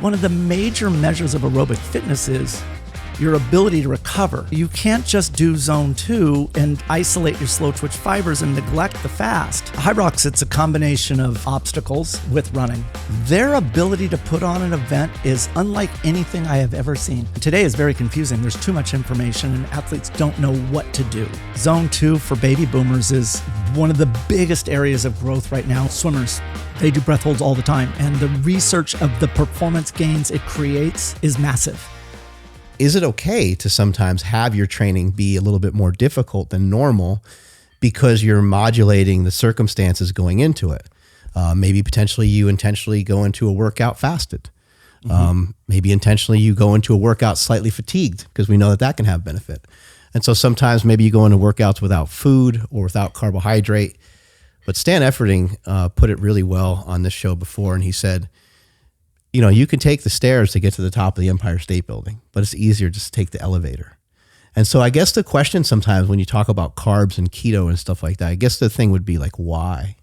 One of the major measures of aerobic fitness is your ability to recover. You can't just do zone 2 and isolate your slow twitch fibers and neglect the fast. Hyrox, it's a combination of obstacles with running. Their ability to put on an event is unlike anything I have ever seen. Today is very confusing. There's too much information and athletes don't know what to do. Zone 2 for baby boomers is one of the biggest areas of growth right now. Swimmers, they do breath holds all the time, and the research of the performance gains it creates is massive. Is it okay to sometimes have your training be a little bit more difficult than normal because you're modulating the circumstances going into it? Maybe potentially you intentionally go into a workout fasted. Maybe intentionally you go into a workout slightly fatigued, because we know that that can have benefit. And so sometimes maybe you go into workouts without food or without carbohydrate. But Stan Efferding put it really well on this show before, and he said, you know, you can take the stairs to get to the top of the Empire State Building, but it's easier just to take the elevator. And so I guess the question sometimes when you talk about carbs and keto and stuff like that, I guess the thing would be like, why?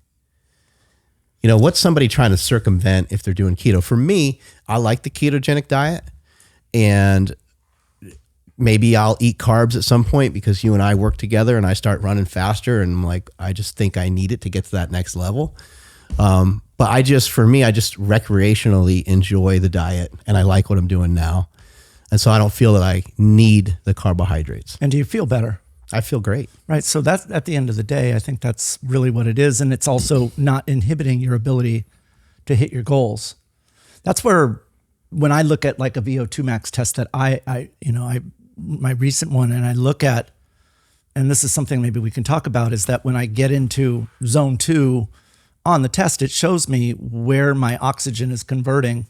You know, what's somebody trying to circumvent if they're doing keto? For me, I like the ketogenic diet, and maybe I'll eat carbs at some point because you and I work together and I start running faster and I'm like, I just think I need it to get to that next level. But I just recreationally enjoy the diet, and I like what I'm doing now. And so I don't feel that I need the carbohydrates. And do you feel better? I feel great. Right. So that's at the end of the day, I think that's really what it is. And it's also not inhibiting your ability to hit your goals. That's where, when I look at like a V02 Max test that my recent one, and I look at, and this is something maybe we can talk about, is that when I get into zone 2 on the test, it shows me where my oxygen is converting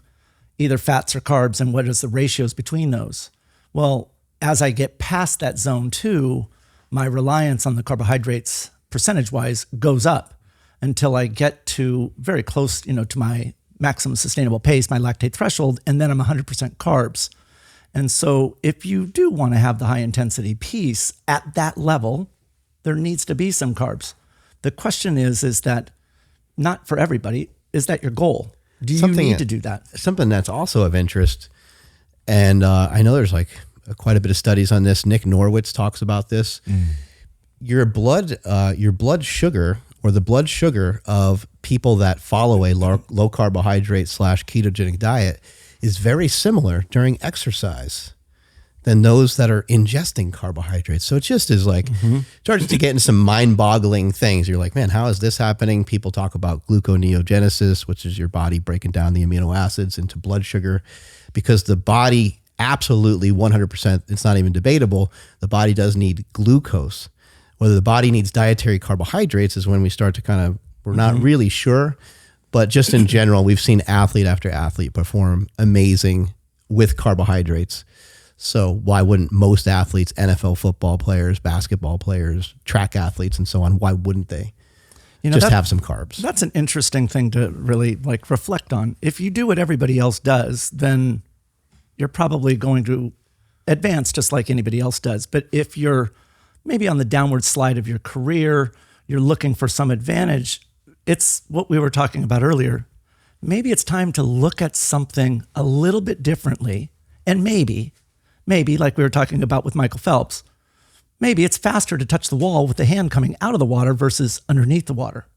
either fats or carbs and what is the ratios between those. Well, as I get past that zone 2, my reliance on the carbohydrates percentage-wise goes up until I get to very close, to my maximum sustainable pace, my lactate threshold, and then I'm 100% carbs. And so if you do want to have the high intensity piece at that level, there needs to be some carbs. The question is that not for everybody, is that your goal? Do you need to do that? Something that's also of interest, and I know there's like quite a bit of studies on this. Nick Norwitz talks about this. Your blood sugar, or the blood sugar of people that follow a low carbohydrate / ketogenic diet, is very similar during exercise than those that are ingesting carbohydrates. So it just is like, starts to get into some mind-boggling things. You're like, man, how is this happening? People talk about gluconeogenesis, which is your body breaking down the amino acids into blood sugar, because the body absolutely 100%, it's not even debatable, the body does need glucose. Whether the body needs dietary carbohydrates is when we start to we're not really sure, but just in general, we've seen athlete after athlete perform amazing with carbohydrates. So why wouldn't most athletes, NFL football players, basketball players, track athletes, and so on, why wouldn't they have some carbs? That's an interesting thing to really reflect on. If you do what everybody else does, then you're probably going to advance just like anybody else does. But if you're maybe on the downward slide of your career, you're looking for some advantage, it's what we were talking about earlier. Maybe it's time to look at something a little bit differently, and maybe like we were talking about with Michael Phelps, maybe it's faster to touch the wall with the hand coming out of the water versus underneath the water.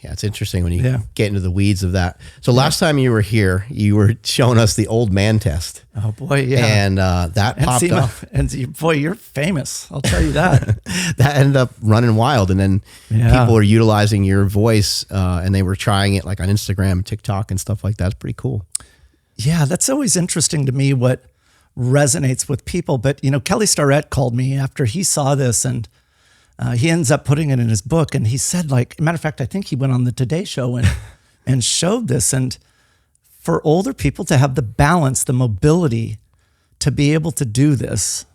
Yeah, it's interesting when you get into the weeds of that. So last time you were here, you were showing us the old man test. Oh boy, yeah. And that popped up. And boy, you're famous. I'll tell you that. That ended up running wild. And then people were utilizing your voice and they were trying it like on Instagram, TikTok and stuff like that. It's pretty cool. Yeah, that's always interesting to me what resonates with people. But, Kelly Starrett called me after he saw this, and he ends up putting it in his book. And he said, matter of fact, I think he went on the Today Show and showed this. And for older people to have the balance, the mobility to be able to do this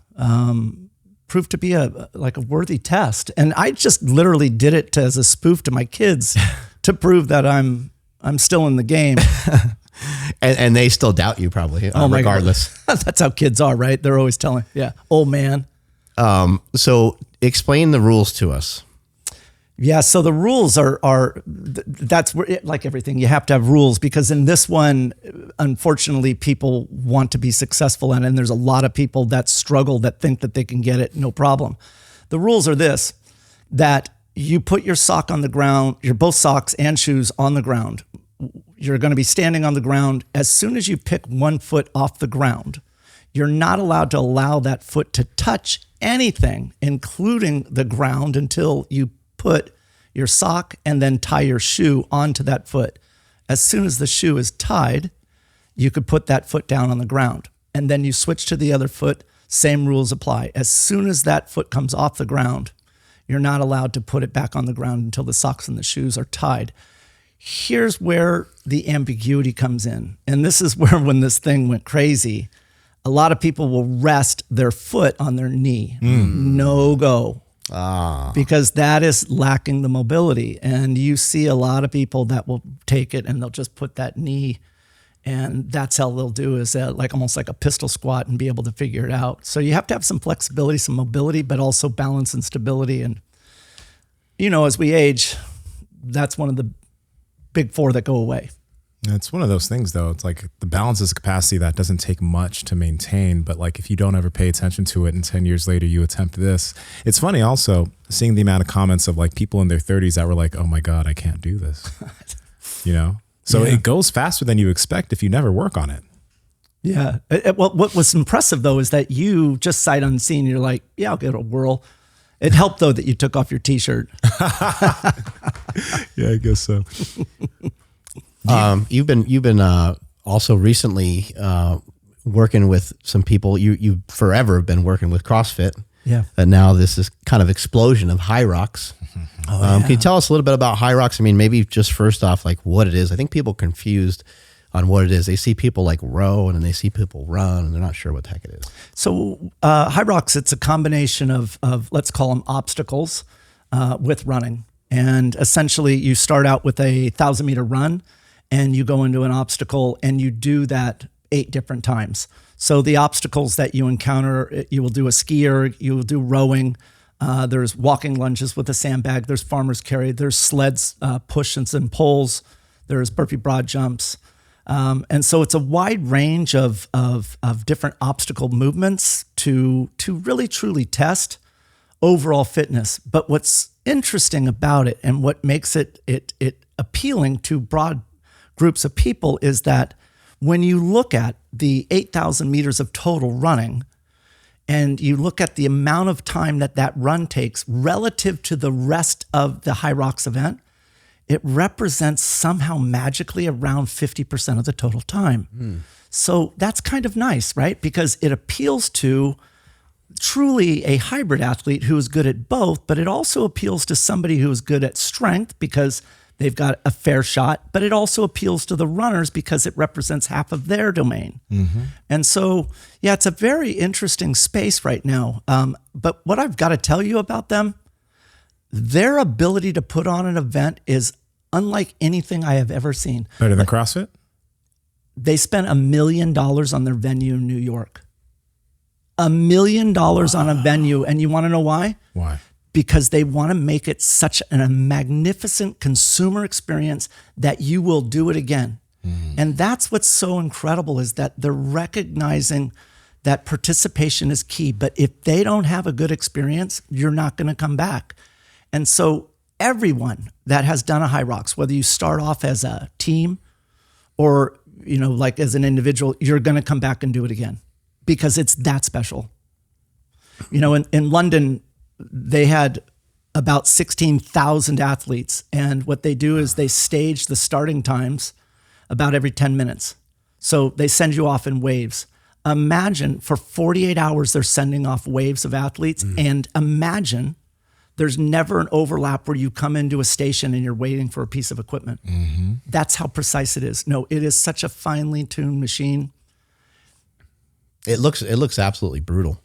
proved to be a worthy test. And I just literally did it as a spoof to my kids to prove that I'm still in the game. And they still doubt you probably, regardless. That's how kids are, right? They're always telling, old man. So explain the rules to us. Yeah, so the rules that's where like everything, you have to have rules, because in this one, unfortunately, people want to be successful in it, and there's a lot of people that struggle that think that they can get it no problem. The rules are this, that you put your sock on the ground, both socks and shoes on the ground. You're going to be standing on the ground. As soon as you pick one foot off the ground, you're not allowed to allow that foot to touch anything, including the ground, until you put your sock and then tie your shoe onto that foot. As soon as the shoe is tied, you could put that foot down on the ground, and then you switch to the other foot. Same rules apply. As soon as that foot comes off the ground, you're not allowed to put it back on the ground until the socks and the shoes are tied. Here's where the ambiguity comes in. And this is where, when this thing went crazy, a lot of people will rest their foot on their knee. No go. Because that is lacking the mobility. And you see a lot of people that will take it and they'll just put that knee, and that's how they'll do, is like almost like a pistol squat, and be able to figure it out. So you have to have some flexibility, some mobility, but also balance and stability. And, as we age, that's one of the big four that go away. It's one of those things, though. It's like the balance is a capacity that doesn't take much to maintain. But like, if you don't ever pay attention to it and 10 years later you attempt this, it's funny also seeing the amount of comments of like people in their 30s that were like, oh my God, I can't do this. So it goes faster than you expect if you never work on it. Yeah. Well, what was impressive though, is that you just sight unseen, you're like, yeah, I'll give it a whirl. It helped though that you took off your t-shirt. Yeah, I guess so. You've been also recently working with some people. You forever been working with CrossFit. Yeah. And now this is kind of explosion of Hyrox. Can you tell us a little bit about Hyrox? I mean, maybe just first off, like what it is. I think people are confused on what it is. They see people like row and then they see people run and they're not sure what the heck it is. So Hyrox, it's a combination of let's call them obstacles with running. And essentially you start out with a 1,000-meter run, and you go into an obstacle, and you do that 8 different times. So the obstacles that you encounter, you will do a skier, you will do rowing, there's walking lunges with a sandbag, there's farmer's carry, there's sleds, pushes and pulls, there's burpee broad jumps. And so it's a wide range of different obstacle movements to really truly test overall fitness. But what's interesting about it, and what makes it appealing to broad groups of people, is that when you look at the 8,000 meters of total running, and you look at the amount of time that run takes relative to the rest of the Hyrox event, it represents somehow magically around 50% of the total time. So that's kind of nice, right? Because it appeals to truly a hybrid athlete who is good at both, but it also appeals to somebody who is good at strength because they've got a fair shot, but it also appeals to the runners because it represents half of their domain. And so, yeah, it's a very interesting space right now. But what I've got to tell you about them, their ability to put on an event is unlike anything I have ever seen. Better than CrossFit? They spent $1 million on their venue in New York. $1 million on a venue. And you want to know why? Why? Because they want to make it such a magnificent consumer experience that you will do it again. And that's what's so incredible, is that they're recognizing that participation is key. But if they don't have a good experience, you're not going to come back. And so everyone that has done a Hyrox, whether you start off as a team or, like as an individual, you're going to come back and do it again because it's that special. In London, they had about 16,000 athletes. And what they do is they stage the starting times about every 10 minutes. So they send you off in waves. Imagine for 48 hours, they're sending off waves of athletes. And imagine there's never an overlap where you come into a station and you're waiting for a piece of equipment. That's how precise it is. No, it is such a finely tuned machine. It looks absolutely brutal.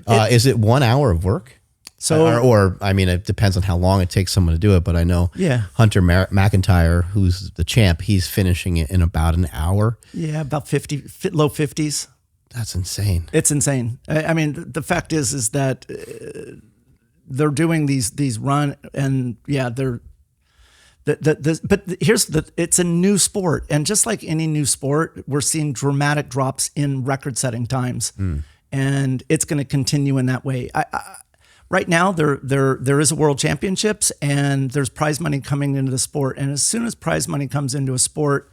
Is it 1 hour of work? So, or I mean, it depends on how long it takes someone to do it. But I know Hunter McIntyre, who's the champ, he's finishing it in about an hour. Yeah, about 50, low 50s. That's insane. It's insane. I mean, the fact is that they're doing these run, and yeah, they're but here's it's a new sport, and just like any new sport, we're seeing dramatic drops in record-setting times, and it's going to continue in that way. Right now, there is a world championships, and there's prize money coming into the sport, and as soon as prize money comes into a sport,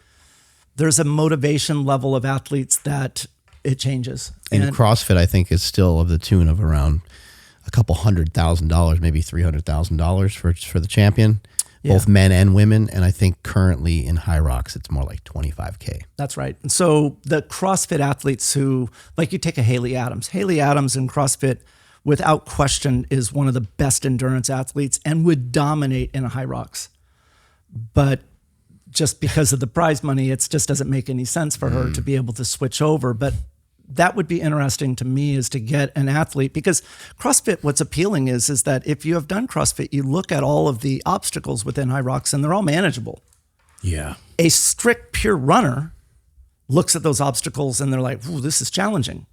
there's a motivation level of athletes that it changes. And CrossFit, I think, is still of the tune of around a couple $100,000, maybe $300,000 for the champion, both men and women. And I think currently in Hyrox, it's more like 25K. That's right. And so the CrossFit athletes who, like you take a Haley Adams in CrossFit, without question, is one of the best endurance athletes and would dominate in a Hyrox. But just because of the prize money, it just doesn't make any sense for her to be able to switch over. But that would be interesting to me, is to get an athlete, because CrossFit, what's appealing is that if you have done CrossFit, you look at all of the obstacles within Hyrox and they're all manageable. Yeah. A strict pure runner looks at those obstacles and they're like, ooh, this is challenging.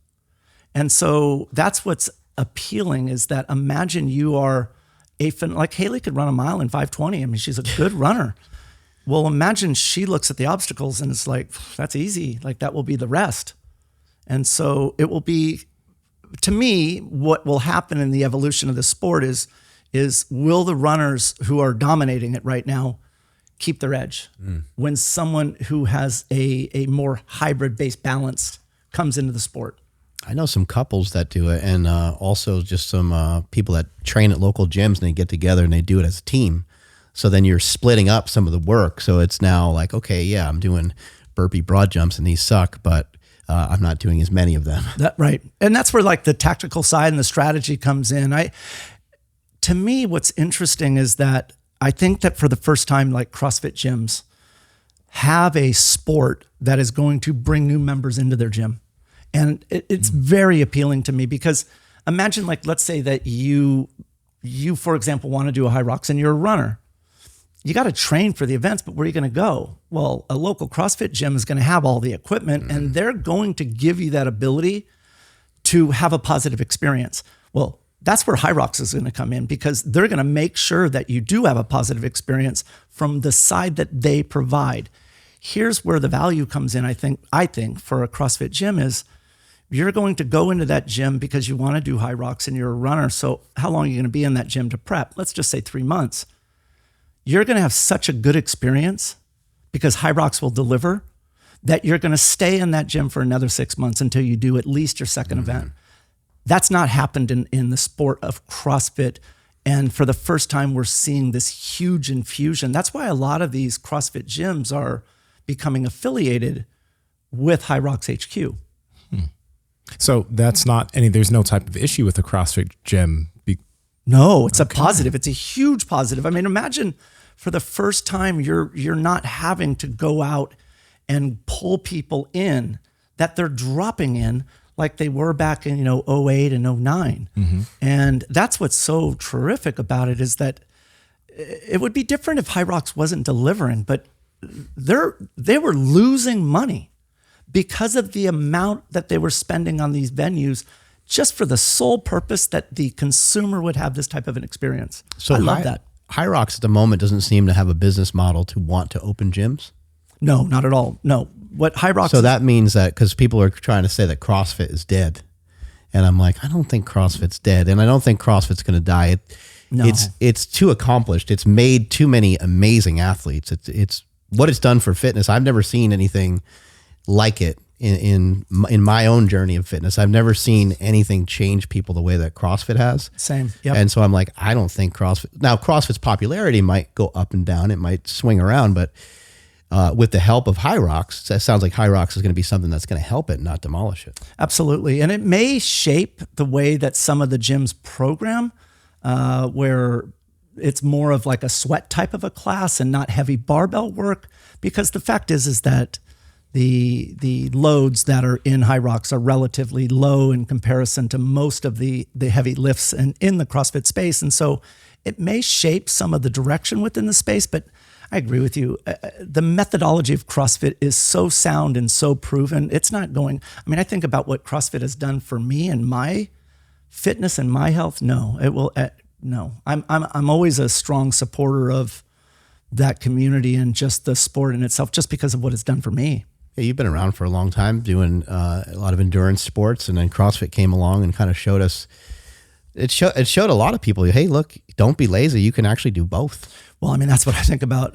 And so that's what's appealing, is that imagine you are like Haley could run a mile in 5:20. I mean, she's a good runner. Well, imagine she looks at the obstacles and it's like, that's easy. Like that will be the rest. And so it will be, to me, what will happen in the evolution of the sport is will the runners who are dominating it right now keep their edge when someone who has a more hybrid-based balance comes into the sport? I know some couples that do it, and also just some people that train at local gyms, and they get together and they do it as a team. So then you're splitting up some of the work. So it's now like, okay, yeah, I'm doing burpee broad jumps and these suck, but I'm not doing as many of them. Right. And that's where like the tactical side and the strategy comes in. To me, what's interesting is that I think that for the first time, like CrossFit gyms have a sport that is going to bring new members into their gym. And it's very appealing to me, because imagine, like, let's say that you, for example, want to do a Hyrox and you're a runner. You got to train for the events, but where are you going to go? Well, a local CrossFit gym is going to have all the equipment, and they're going to give you that ability to have a positive experience. Well, that's where Hyrox is going to come in, because they're going to make sure that you do have a positive experience from the side that they provide. Here's where the value comes in, I think, for a CrossFit gym is you're going to go into that gym because you want to do Hyrox and you're a runner. So how long are you going to be in that gym to prep? Let's just say 3 months. You're going to have such a good experience because Hyrox will deliver that you're going to stay in that gym for another 6 months until you do at least your second event. That's not happened in the sport of CrossFit. And for the first time, we're seeing this huge infusion. That's why a lot of these CrossFit gyms are becoming affiliated with Hyrox HQ. So that's not there's no type of issue with a CrossFit gym. No, it's a positive. It's a huge positive. I mean, imagine for the first time, you're not having to go out and pull people in that they're dropping in like they were back in 08 and 09. And that's what's so terrific about it, is that it would be different if Hyrox wasn't delivering, but they were losing money because of the amount that they were spending on these venues, just for the sole purpose that the consumer would have this type of an experience. So I love that. Hyrox at the moment doesn't seem to have a business model to want to open gyms. No, not at all. No. What Hyrox So that means that, because people are trying to say that CrossFit is dead. And I'm like, I don't think CrossFit's dead. And I don't think CrossFit's going to die. It's too accomplished. It's made too many amazing athletes. It's what it's done for fitness. I've never seen anything like it in my own journey of fitness. I've never seen anything change people the way that CrossFit has. Same. Yep. And so I'm like, I don't think CrossFit's popularity might go up and down. It might swing around, but with the help of Hyrox, it sounds like Hyrox is going to be something that's going to help it, not demolish it. Absolutely. And it may shape the way that some of the gyms program, where it's more of like a sweat type of a class and not heavy barbell work, because the fact is that the loads that are in Hyrox are relatively low in comparison to most of the heavy lifts in the CrossFit space. And so it may shape some of the direction within the space, but I agree with you. The methodology of CrossFit is so sound and so proven. It's not going, I think about what CrossFit has done for me and my fitness and my health. No, it will, no. I'm always a strong supporter of that community and just the sport in itself, just because of what it's done for me. Yeah, you've been around for a long time doing a lot of endurance sports, and then CrossFit came along and kind of showed us. It showed a lot of people, hey, look, don't be lazy. You can actually do both. Well, I mean, that's what I think about.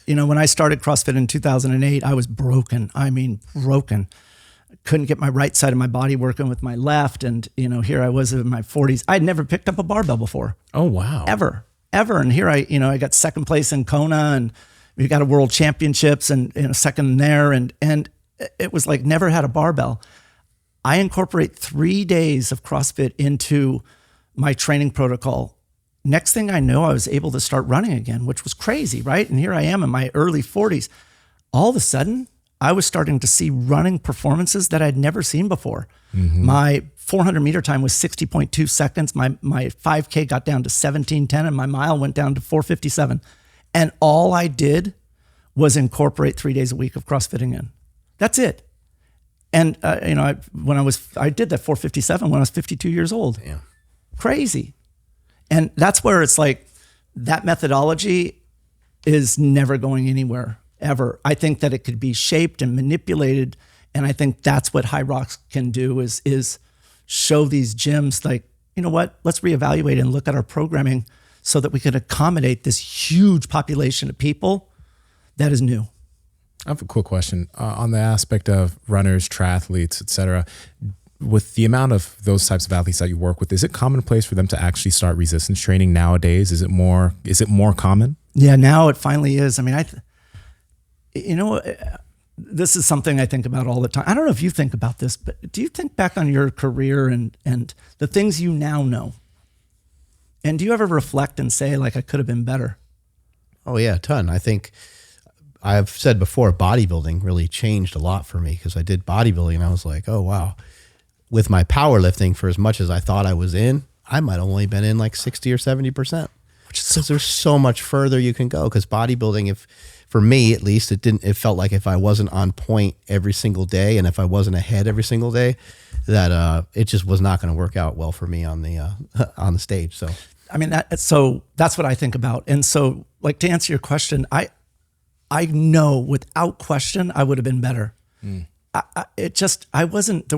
When I started CrossFit in 2008, I was broken. I mean, broken. Couldn't get my right side of my body working with my left. And, here I was in my 40s. I'd never picked up a barbell before. Oh, wow. Ever. And here I got second place in Kona, and we got a world championships and second there. And it was like never had a barbell. I incorporate 3 days of CrossFit into my training protocol. Next thing I know, I was able to start running again, which was crazy, right? And here I am in my early 40s. All of a sudden, I was starting to see running performances that I'd never seen before. Mm-hmm. My 400 meter time was 60.2 seconds. My 5K got down to 17:10, and my mile went down to 4:57. And all I did was incorporate 3 days a week of CrossFitting in. That's it. And I did that 4:57 when I was 52 years old. Yeah. Crazy. And that's where it's like that methodology is never going anywhere, ever. I think that it could be shaped and manipulated. And I think that's what Hyrox can do is show these gyms like, you know what, let's reevaluate and look at our programming so that we can accommodate this huge population of people that is new. I have a quick question on the aspect of runners, triathletes, et cetera. With the amount of those types of athletes that you work with, is it commonplace for them to actually start resistance training nowadays? Is it more common? Yeah, now it finally is. I mean, this is something I think about all the time. I don't know if you think about this, but do you think back on your career and the things you now know? And do you ever reflect and say, like, I could have been better? Oh yeah, a ton. I think I've said before, bodybuilding really changed a lot for me because I did bodybuilding and I was like, oh wow. With my powerlifting, for as much as I thought I was in, I might have only been in like 60 or 70%, which is because there's so much further you can go. Because bodybuilding, for me at least, it felt like if I wasn't on point every single day and if I wasn't ahead every single day, that it just was not going to work out well for me on the stage. So I mean, that's what I think about. And so, like, to answer your question, I know without question I would have been better. There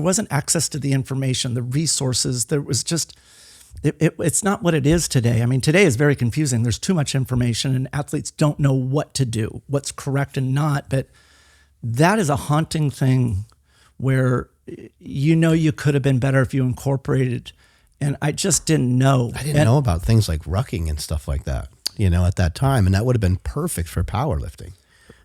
wasn't access to the information, the resources. There was just, it's not what it is today. I mean, today is very confusing. There's too much information and athletes don't know what to do, what's correct and not. But that is a haunting thing where you could have been better if you incorporated. And I just didn't know. I didn't know about things like rucking and stuff like that, at that time. And that would have been perfect for powerlifting.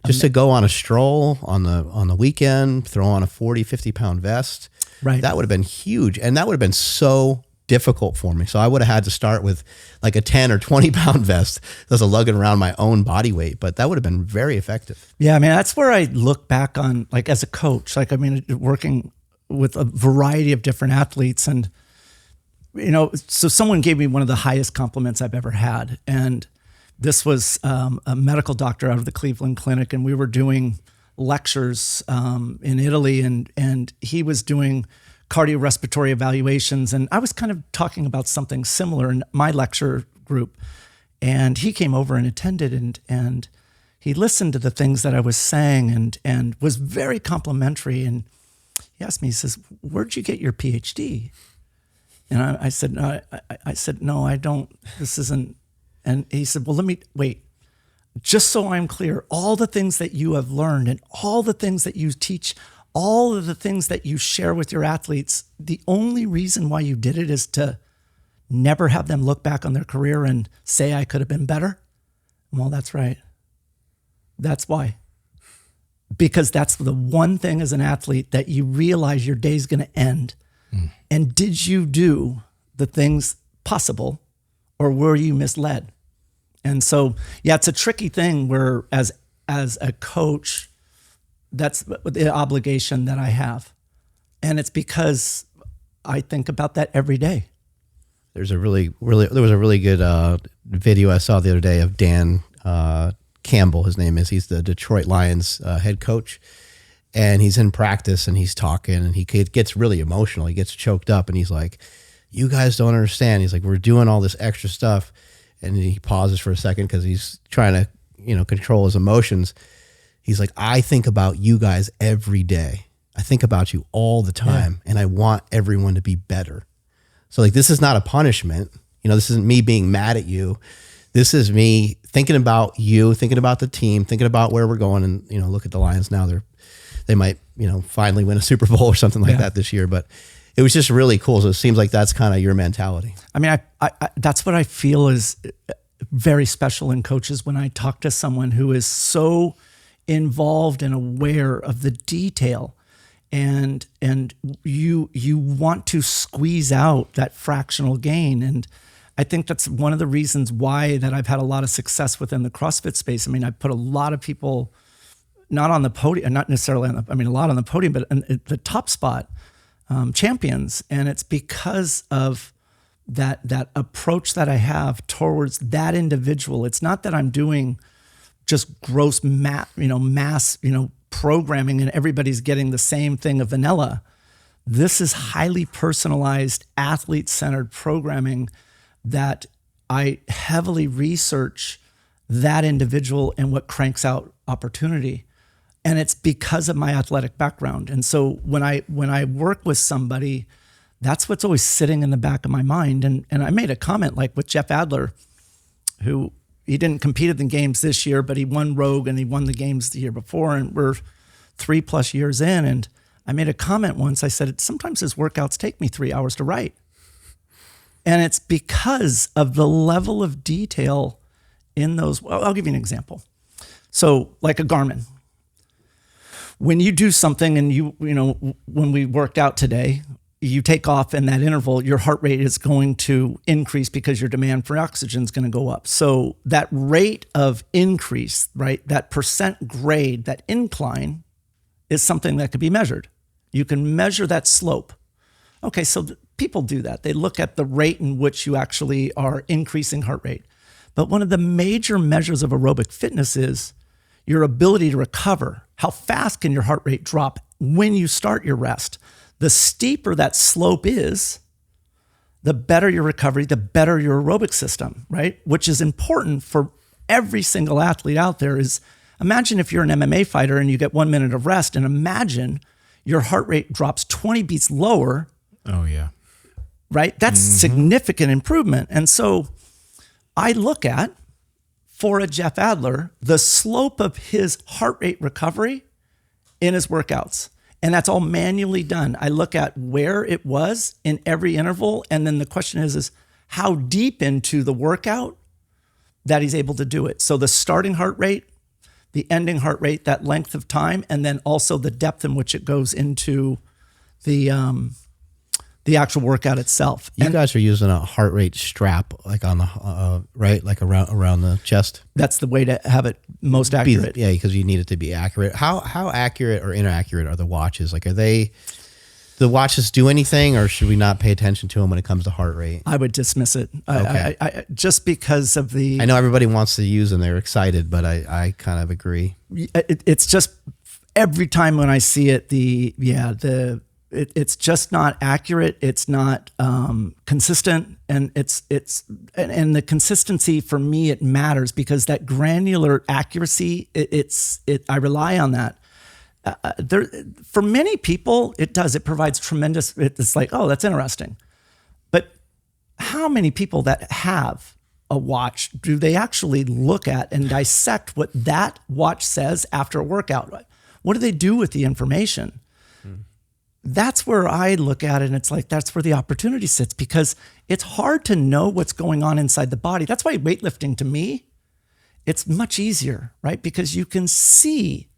Just to go on a stroll on the weekend, throw on a 40, 50 pound vest. Right. That would have been huge. And that would have been so difficult for me. So I would have had to start with like a 10 or 20 pound vest that's lugging around my own body weight, but that would have been very effective. Yeah. I mean, that's where I look back on, like, as a coach, like, I mean, working with a variety of different athletes and, so someone gave me one of the highest compliments I've ever had. And this was a medical doctor out of the Cleveland Clinic, and we were doing lectures in Italy, and he was doing cardiorespiratory evaluations, and I was kind of talking about something similar in my lecture group, and he came over and attended, and he listened to the things that I was saying, and was very complimentary, and he asked me, he says, "Where'd you get your PhD?" And I said, "No, I don't. This isn't." And he said, "Well, wait, just so I'm clear, all the things that you have learned and all the things that you teach, all of the things that you share with your athletes, the only reason why you did it is to never have them look back on their career and say, I could have been better?" Well, that's right. That's why. Because that's the one thing as an athlete that you realize your day's going to end. And did you do the things possible, or were you misled? And so, yeah, it's a tricky thing where as a coach, that's the obligation that I have. And it's because I think about that every day. There was a really good video I saw the other day of Dan Campbell, his name is. He's the Detroit Lions head coach. And he's in practice and he's talking and he gets really emotional. He gets choked up and he's like, you guys don't understand. He's like, we're doing all this extra stuff. And he pauses for a second because he's trying to, control his emotions. He's like, I think about you guys every day. I think about you all the time, and I want everyone to be better. So like, this is not a punishment. This isn't me being mad at you. This is me thinking about you, thinking about the team, thinking about where we're going. And, look at the Lions now. They might, finally win a Super Bowl or something like that this year. But it was just really cool. So it seems like that's kind of your mentality. I mean, I that's what I feel is very special in coaches when I talk to someone who is so involved and aware of the detail, and you want to squeeze out that fractional gain. And I think that's one of the reasons why that I've had a lot of success within the CrossFit space. I mean, I put a lot of people not on the podium, not necessarily on a lot on the podium, but in the top spot, champions. And it's because of that approach that I have towards that individual. It's not that I'm doing just gross mass programming and everybody's getting the same thing of vanilla. This is highly personalized, athlete-centered programming that I heavily research that individual and what cranks out opportunity. And it's because of my athletic background. And so when I work with somebody, that's what's always sitting in the back of my mind. And I made a comment like with Jeff Adler, who he didn't compete in the games this year, but he won Rogue and he won the games the year before. And we're 3+ years in. And I made a comment once. I said, sometimes his workouts take me 3 hours to write. And it's because of the level of detail in those. Well, I'll give you an example. So like a Garmin. When you do something and when we worked out today, you take off in that interval, your heart rate is going to increase because your demand for oxygen is going to go up. So that rate of increase, right, that percent grade, that incline is something that could be measured. You can measure that slope. Okay, so people do that. They look at the rate in which you actually are increasing heart rate. But one of the major measures of aerobic fitness is your ability to recover. How fast can your heart rate drop when you start your rest? The steeper that slope is, the better your recovery, the better your aerobic system, right? Which is important for every single athlete out there. Is imagine if you're an MMA fighter and you get 1 minute of rest, and imagine your heart rate drops 20 beats lower. Oh yeah. Right? That's significant improvement. And so I look at, for a Jeff Adler, the slope of his heart rate recovery in his workouts. And that's all manually done. I look at where it was in every interval. And then the question is how deep into the workout that he's able to do it. So the starting heart rate, the ending heart rate, that length of time, and then also the depth in which it goes into the actual workout itself. You guys are using a heart rate strap, like on the right, like around the chest. That's the way to have it most accurate. Yeah, because you need it to be accurate. How accurate or inaccurate are the watches? Like, the watches do anything, or should we not pay attention to them when it comes to heart rate? I would dismiss it. Okay. I just because of the. I know everybody wants to use them; they're excited, but I kind of agree. It's just every time when I see it, it's just not accurate. It's not consistent, and and the consistency for me, it matters because that granular accuracy. I rely on that. For many people, it does. It provides tremendous. It's like, oh, that's interesting, but how many people that have a watch do they actually look at and dissect what that watch says after a workout? What do they do with the information? That's where I look at it, and it's like, that's where the opportunity sits, because it's hard to know what's going on inside the body. That's why weightlifting, to me, it's much easier, right? Because you can see,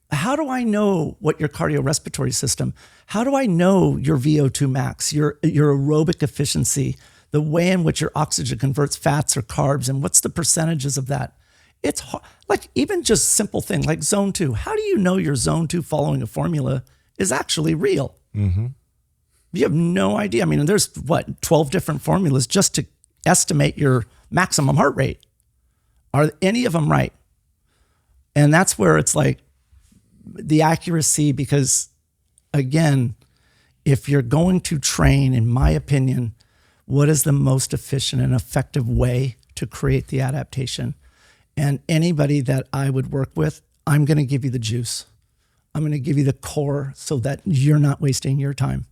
how do I know what your cardiorespiratory system, how do I know your V02 max, your aerobic efficiency, the way in which your oxygen converts fats or carbs, and what's the percentages of that? It's hard, like even just simple thing like zone 2. How do you know your zone 2 following a formula is actually real? You have no idea. I mean, there's 12 different formulas just to estimate your maximum heart rate. Are any of them right? And that's where it's like the accuracy, because again, if you're going to train, in my opinion, what is the most efficient and effective way to create the adaptation? And anybody that I would work with, I'm going to give you the juice. I'm going to give you the core so that you're not wasting your time.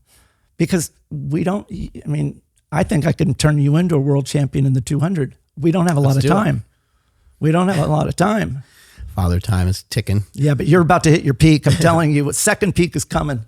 Because I think I can turn you into a world champion in the 200. We don't have a lot of time. We don't have a lot of time. Father time is ticking. Yeah, but you're about to hit your peak. I'm telling you, second peak is coming.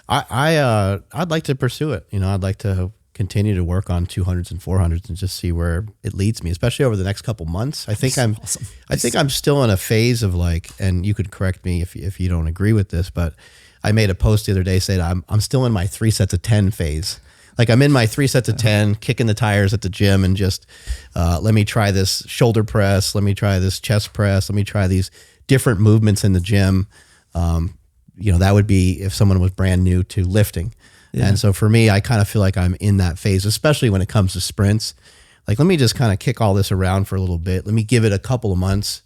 I'd like to pursue it. I'd like to continue to work on 200s and 400s and just see where it leads me, especially over the next couple months. I think I'm still in a phase of and you could correct me if you don't agree with this, but I made a post the other day saying I'm still in my 3 sets of 10 phase. I'm in my 3 sets of 10, kicking the tires at the gym and just let me try this shoulder press, let me try this chest press, let me try these different movements in the gym. That would be if someone was brand new to lifting. Yeah. And so for me, I kind of feel like I'm in that phase, especially when it comes to sprints. Let me just kind of kick all this around for a little bit. Let me give it a couple of months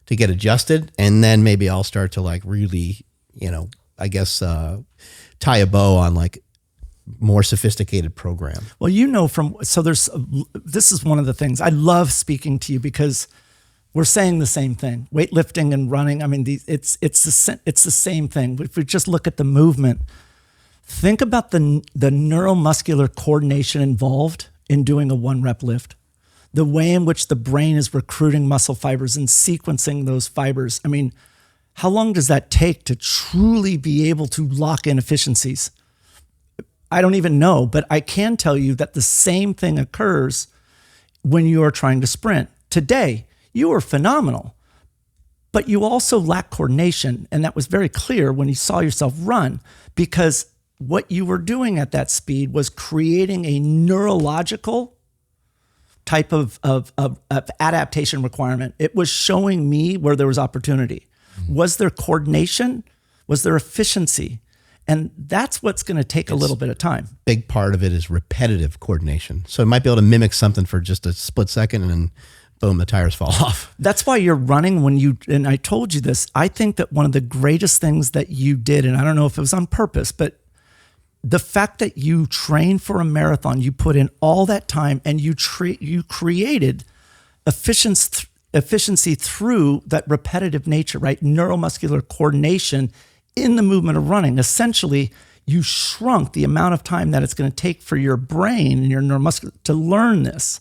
to get adjusted. And then maybe I'll start to really, tie a bow on more sophisticated program. Well, this is one of the things I love speaking to you because we're saying the same thing. Weightlifting and running. I mean, it's the same thing. If we just look at the movement, think about the neuromuscular coordination involved in doing a 1-rep lift, the way in which the brain is recruiting muscle fibers and sequencing those fibers. I mean, how long does that take to truly be able to lock in efficiencies? I don't even know, but I can tell you that the same thing occurs when you are trying to sprint. Today, you were phenomenal, but you also lack coordination. And that was very clear when you saw yourself run, because what you were doing at that speed was creating a neurological type of adaptation requirement. It was showing me where there was opportunity. Was there coordination? Was there efficiency? And that's what's going to take a little bit of time. Big part of it is repetitive coordination. So it might be able to mimic something for just a split second and then boom, the tires fall off. That's why you're running and I told you this, I think that one of the greatest things that you did, and I don't know if it was on purpose, but the fact that you trained for a marathon, you put in all that time and you created efficiency through that repetitive nature, right? Neuromuscular coordination in the movement of running. Essentially, you shrunk the amount of time that it's going to take for your brain and your neuromuscular to learn this.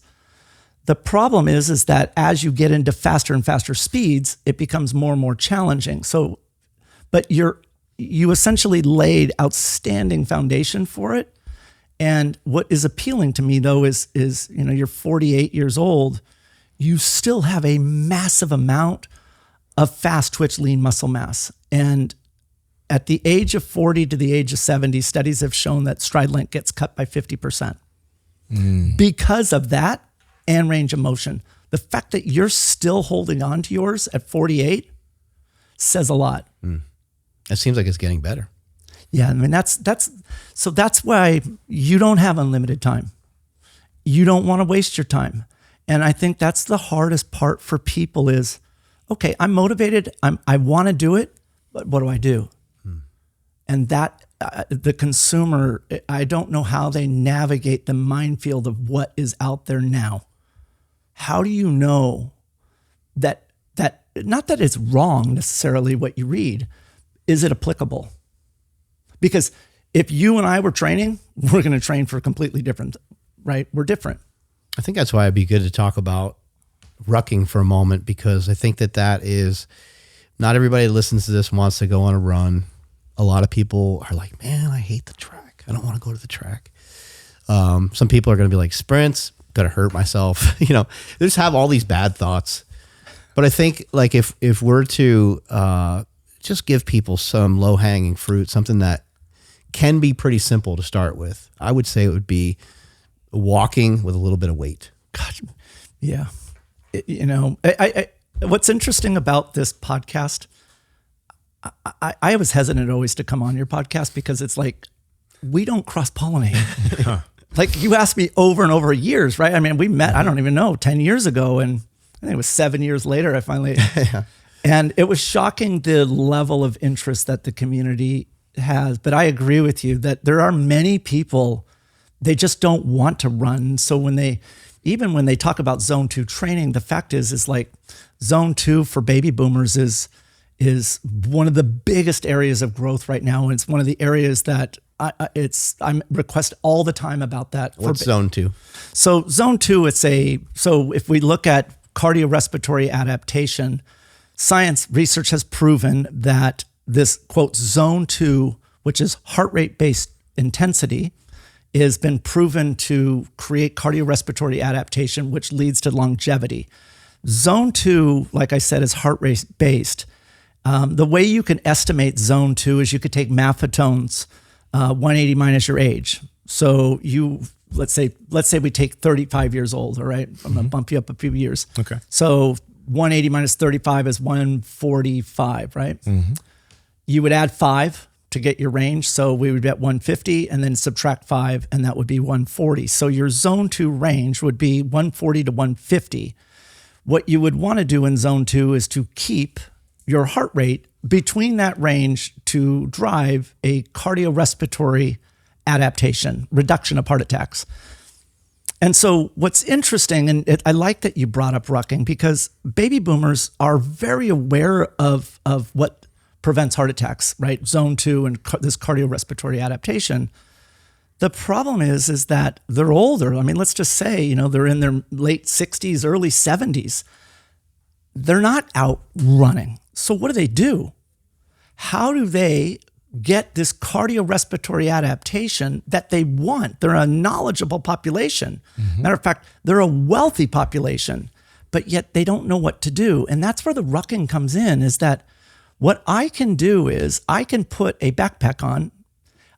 The problem is that as you get into faster and faster speeds, it becomes more and more challenging. But you essentially laid outstanding foundation for it. And what is appealing to me though is you're 48 years old, you still have a massive amount of fast twitch lean muscle mass. And at the age of 40 to the age of 70, studies have shown that stride length gets cut by 50%. Because of that and range of motion. The fact that you're still holding on to yours at 48 says a lot. It seems like it's getting better. Yeah, I mean, that's why you don't have unlimited time. You don't want to waste your time. And I think that's the hardest part for people is, okay, I'm motivated, I want to do it, but what do I do? And that the consumer, I don't know how they navigate the minefield of what is out there now. How do you know that not that it's wrong necessarily what you read, is it applicable? Because if you and I were training, we're going to train for completely different, right? We're different. I think that's why it'd be good to talk about rucking for a moment, because I think that is, not everybody that listens to this wants to go on a run. A lot of people are like, man, I hate the track. I don't want to go to the track. Some people are going to be like, sprints, going to hurt myself. They just have all these bad thoughts. But I think if we're to just give people some low hanging fruit, something that can be pretty simple to start with, I would say it would be walking with a little bit of weight. God, yeah. What's interesting about this podcast, I was hesitant always to come on your podcast because it's like, we don't cross-pollinate. Like you asked me over and over years, right? I mean, we met, I don't even know, 10 years ago. And I think it was 7 years later, I finally, and it was shocking the level of interest that the community has, but I agree with you that there are many people, they just don't want to run. So when they talk about zone 2 training, the fact is like zone 2 for baby boomers is one of the biggest areas of growth right now. And it's one of the areas that I'm request all the time about that. What's zone 2? So zone 2, so if we look at cardiorespiratory adaptation, science research has proven that this quote zone 2, which is heart rate based intensity, has been proven to create cardiorespiratory adaptation, which leads to longevity. Zone 2, like I said, is heart rate based. The way you can estimate zone 2 is you could take maffetones, 180 minus your age. So let's say we take 35 years old, all right? I'm gonna bump you up a few years. Okay. So 180 minus 35 is 145, right? Mm-hmm. You would add 5 to get your range. So we would get 150 and then subtract 5 and that would be 140. So your zone 2 range would be 140 to 150. What you would want to do in zone 2 is to keep your heart rate between that range to drive a cardiorespiratory adaptation, reduction of heart attacks. And so what's interesting, and I like that you brought up rucking, because baby boomers are very aware of what prevents heart attacks, right? Zone 2 and this cardiorespiratory adaptation. The problem is that they're older. I mean, let's just say, they're in their late 60s, early 70s. They're not out running. So what do? How do they get this cardiorespiratory adaptation that they want? They're a knowledgeable population. Mm-hmm. Matter of fact, they're a wealthy population, but yet they don't know what to do. And that's where the rucking comes in, is that what I can do is I can put a backpack on.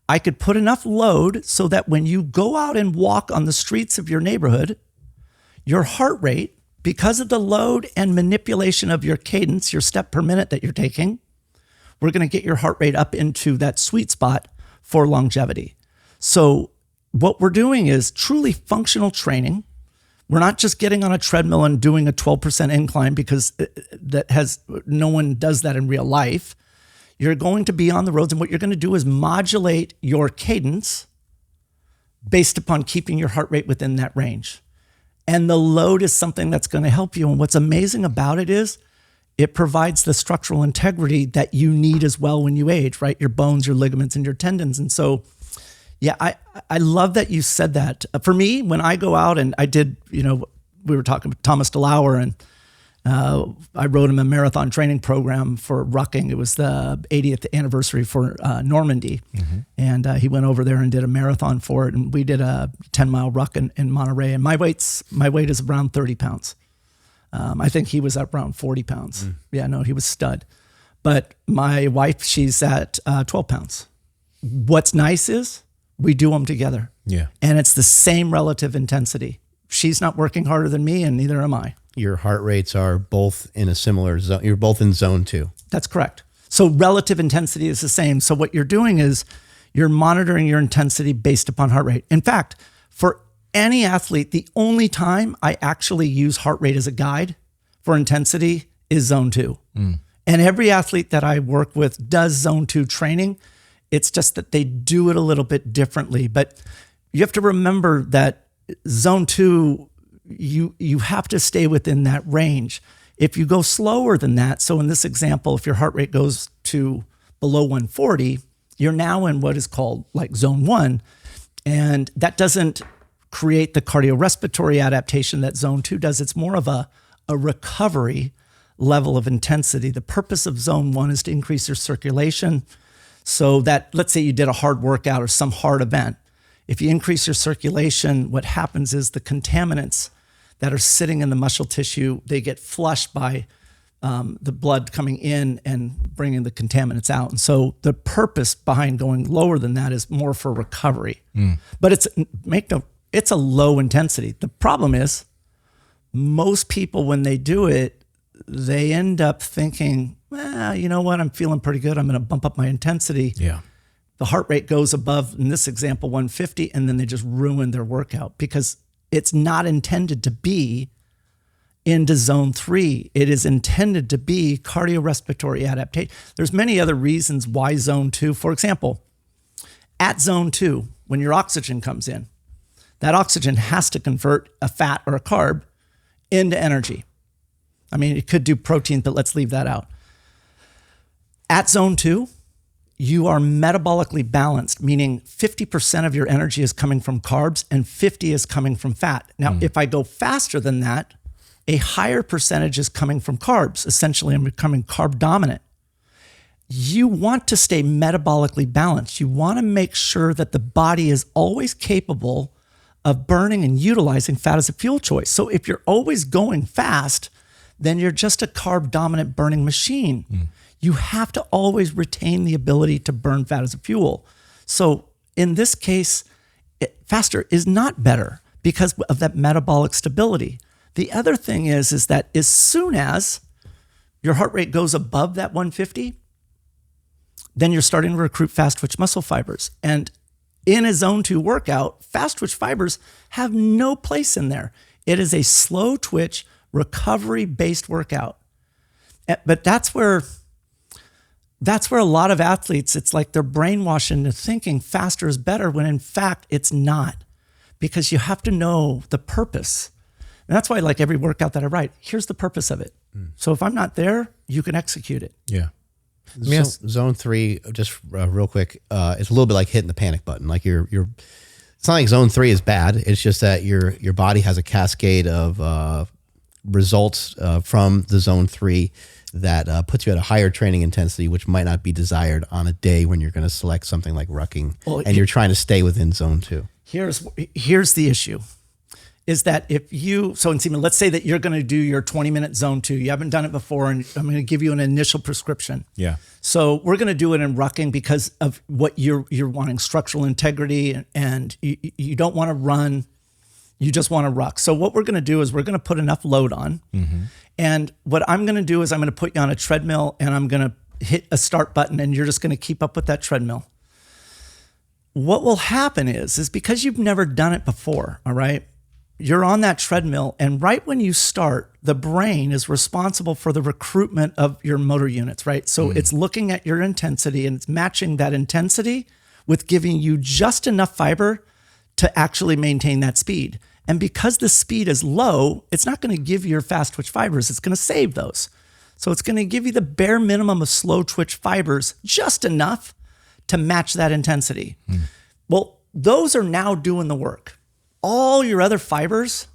I could put enough load so that when you go out and walk on the streets of your neighborhood, your heart rate, because of the load and manipulation of your cadence, your step per minute that you're taking, we're going to get your heart rate up into that sweet spot for longevity. So what we're doing is truly functional training. We're not just getting on a treadmill and doing a 12% incline, because no one does that in real life. You're going to be on the roads, and what you're going to do is modulate your cadence based upon keeping your heart rate within that range. And the load is something that's going to help you. And what's amazing about it is it provides the structural integrity that you need as well when you age, right? Your bones, your ligaments, and your tendons. And so, yeah, I love that you said that. For me, when I go out, and I did, we were talking with Thomas DeLauer, and I wrote him a marathon training program for rucking. It was the 80th anniversary for Normandy. Mm-hmm. And he went over there and did a marathon for it. And we did a 10-mile ruck in Monterey. And my weight is around 30 pounds. I think he was at around 40 pounds. Mm. Yeah, no, he was stud. But my wife, she's at 12 pounds. What's nice is we do them together. Yeah. And it's the same relative intensity. She's not working harder than me, and neither am I. Your heart rates are both in a similar zone. You're both in zone 2. That's correct. So relative intensity is the same. So what you're doing is you're monitoring your intensity based upon heart rate. In fact, for any athlete, the only time I actually use heart rate as a guide for intensity is zone 2. Mm. And every athlete that I work with does zone 2 training. It's just that they do it a little bit differently. But you have to remember that zone 2, you have to stay within that range. If you go slower than that, so in this example, if your heart rate goes to below 140, you're now in what is called like zone 1. And that doesn't create the cardiorespiratory adaptation that zone 2 does. It's more of a recovery level of intensity. The purpose of zone 1 is to increase your circulation, so that, let's say you did a hard workout or some hard event. If you increase your circulation, what happens is the contaminants that are sitting in the muscle tissue, they get flushed by the blood coming in and bringing the contaminants out. And so the purpose behind going lower than that is more for recovery. Mm. But it's a low intensity. The problem is most people, when they do it, they end up thinking, well, you know what? I'm feeling pretty good. I'm going to bump up my intensity. Yeah. The heart rate goes above, in this example, 150, and then they just ruin their workout because it's not intended to be into zone 3. It is intended to be cardiorespiratory adaptation. There's many other reasons why zone 2, for example, at zone 2, when your oxygen comes in, that oxygen has to convert a fat or a carb into energy. I mean, it could do protein, but let's leave that out. At zone 2, you are metabolically balanced, meaning 50% of your energy is coming from carbs and 50 is coming from fat. Now, if I go faster than that, a higher percentage is coming from carbs. Essentially, I'm becoming carb dominant. You want to stay metabolically balanced. You want to make sure that the body is always capable of burning and utilizing fat as a fuel choice. So if you're always going fast, then you're just a carb dominant burning machine. You have to always retain the ability to burn fat as a fuel. So in this case, faster is not better because of that metabolic stability. The other thing is that as soon as your heart rate goes above that 150, then you're starting to recruit fast twitch muscle fibers. And in a zone 2 workout, fast twitch fibers have no place in there. It is a slow twitch, recovery-based workout. But that's where a lot of athletes, it's like they're brainwashed into thinking faster is better when in fact it's not, because you have to know the purpose. And that's why, like every workout that I write, here's the purpose of it. So if I'm not there, you can execute it. Yeah. Zone 3, just real quick, it's a little bit like hitting the panic button. Like it's not like zone 3 is bad. It's just that your body has a cascade of results from the zone 3 that puts you at a higher training intensity, which might not be desired on a day when you're going to select something like rucking, and you're trying to stay within zone 2. Here's the issue. Is that let's say that you're going to do your 20-minute zone 2. You haven't done it before, and I'm going to give you an initial prescription. Yeah. So we're going to do it in rucking because of what you're wanting, structural integrity, and you don't want to run. You just want to ruck. So what we're going to do is we're going to put enough load on. And what I'm going to do is I'm going to put you on a treadmill, and I'm going to hit a start button, and you're just going to keep up with that treadmill. What will happen is because you've never done it before, all right? You're on that treadmill, and right when you start, the brain is responsible for the recruitment of your motor units, right? So it's looking at your intensity, and it's matching that intensity with giving you just enough fiber to actually maintain that speed. And because the speed is low, it's not going to give you your fast twitch fibers. It's going to save those. So it's going to give you the bare minimum of slow twitch fibers, just enough to match that intensity. Well, those are now doing the work. All your other fibers,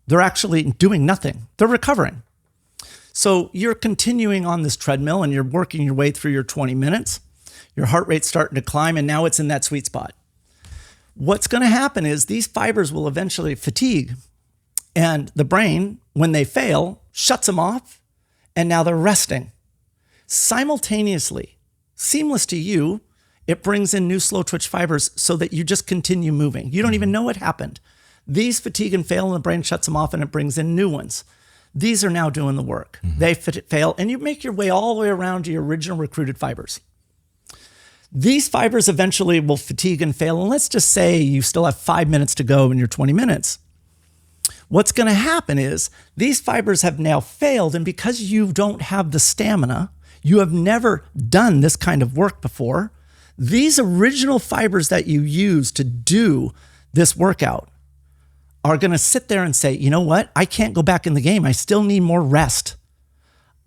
they're actually doing nothing. They're recovering. So you're continuing on this treadmill and you're working your way through your 20 minutes. Your heart rate's starting to climb, and now it's in that sweet spot. What's going to happen is these fibers will eventually fatigue, and the brain, when they fail, shuts them off, and now they're resting. Simultaneously, seamless to you, it brings in new slow twitch fibers so that you just continue moving. You don't even know what happened. These fatigue and fail, and the brain shuts them off, and it brings in new ones. These are now doing the work. They fail, and you make your way all the way around to your original recruited fibers. These fibers eventually will fatigue and fail, and let's just say you still have 5 minutes to go in your 20 minutes. What's going to happen is these fibers have now failed, and because you don't have the stamina, you have never done this kind of work before, these original fibers that you use to do this workout are going to sit there and say, you know what? I can't go back in the game. I still need more rest.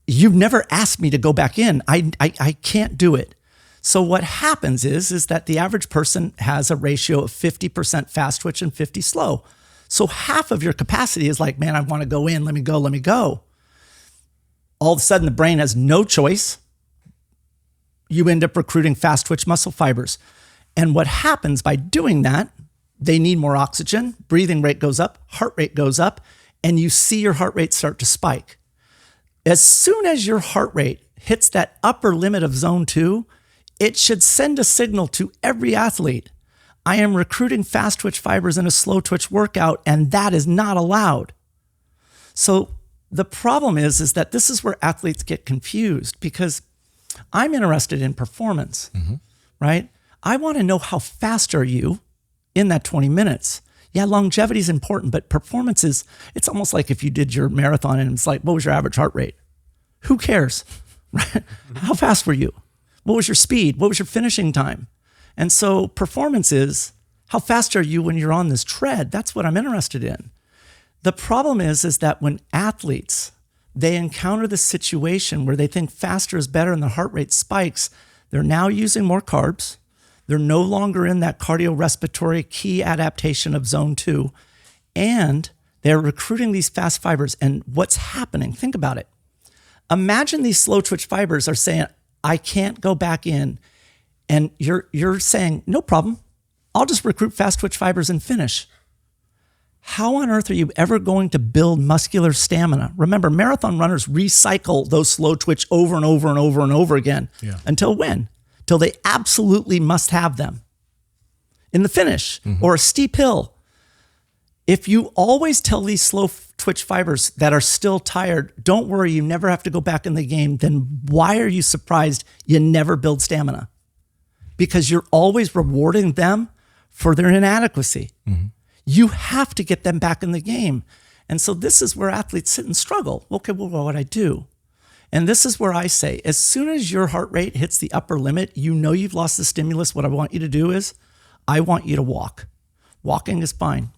You've never asked me to go back in. I can't do it. So what happens is that the average person has a ratio of 50% fast twitch and 50 slow. So half of your capacity is like, man, I want to go in. Let me go. All of a sudden, the brain has no choice. You end up recruiting fast twitch muscle fibers. And what happens by doing that, they need more oxygen, breathing rate goes up, heart rate goes up, and you see your heart rate start to spike. As soon as your heart rate hits that upper limit of zone 2, it should send a signal to every athlete. I am recruiting fast twitch fibers in a slow twitch workout, and that is not allowed. So the problem is that this is where athletes get confused, because I'm interested in performance, right? I want to know how fast are you in that 20 minutes. Yeah, longevity is important, but performance is, it's almost like if you did your marathon and it's like, what was your average heart rate? Who cares? Right? How fast were you? What was your speed? What was your finishing time? And so performance is, how fast are you when you're on this tread? That's what I'm interested in. The problem is that when athletes, they encounter this situation where they think faster is better and the heart rate spikes, they're now using more carbs. They're no longer in that cardiorespiratory key adaptation of zone 2, and they're recruiting these fast fibers. And what's happening? Think about it. Imagine these slow twitch fibers are saying, I can't go back in. And you're saying, no problem. I'll just recruit fast twitch fibers and finish. How on earth are you ever going to build muscular stamina? Remember, marathon runners recycle those slow twitch over and over and over and over again. Yeah. Until when? Till they absolutely must have them in the finish or a steep hill. If you always tell these slow twitch fibers that are still tired, don't worry, you never have to go back in the game, then why are you surprised you never build stamina? Because you're always rewarding them for their inadequacy. You have to get them back in the game. And so this is where athletes sit and struggle. Okay, well, what would I do? And this is where I say, as soon as your heart rate hits the upper limit, you know you've lost the stimulus. What I want you to do is, I want you to walk. Walking is fine,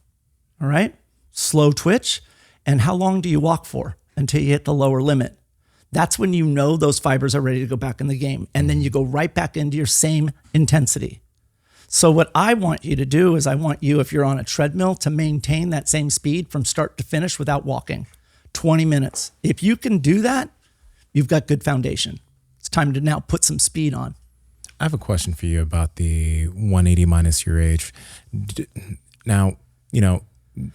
all right? Slow twitch. And how long do you walk for? Until you hit the lower limit. That's when you know those fibers are ready to go back in the game. And then you go right back into your same intensity. So what I want you to do is I want you, if you're on a treadmill, to maintain that same speed from start to finish without walking. 20 minutes. If you can do that, you've got good foundation. It's time to now put some speed on. I have a question for you about the 180 minus your age. Now, you know,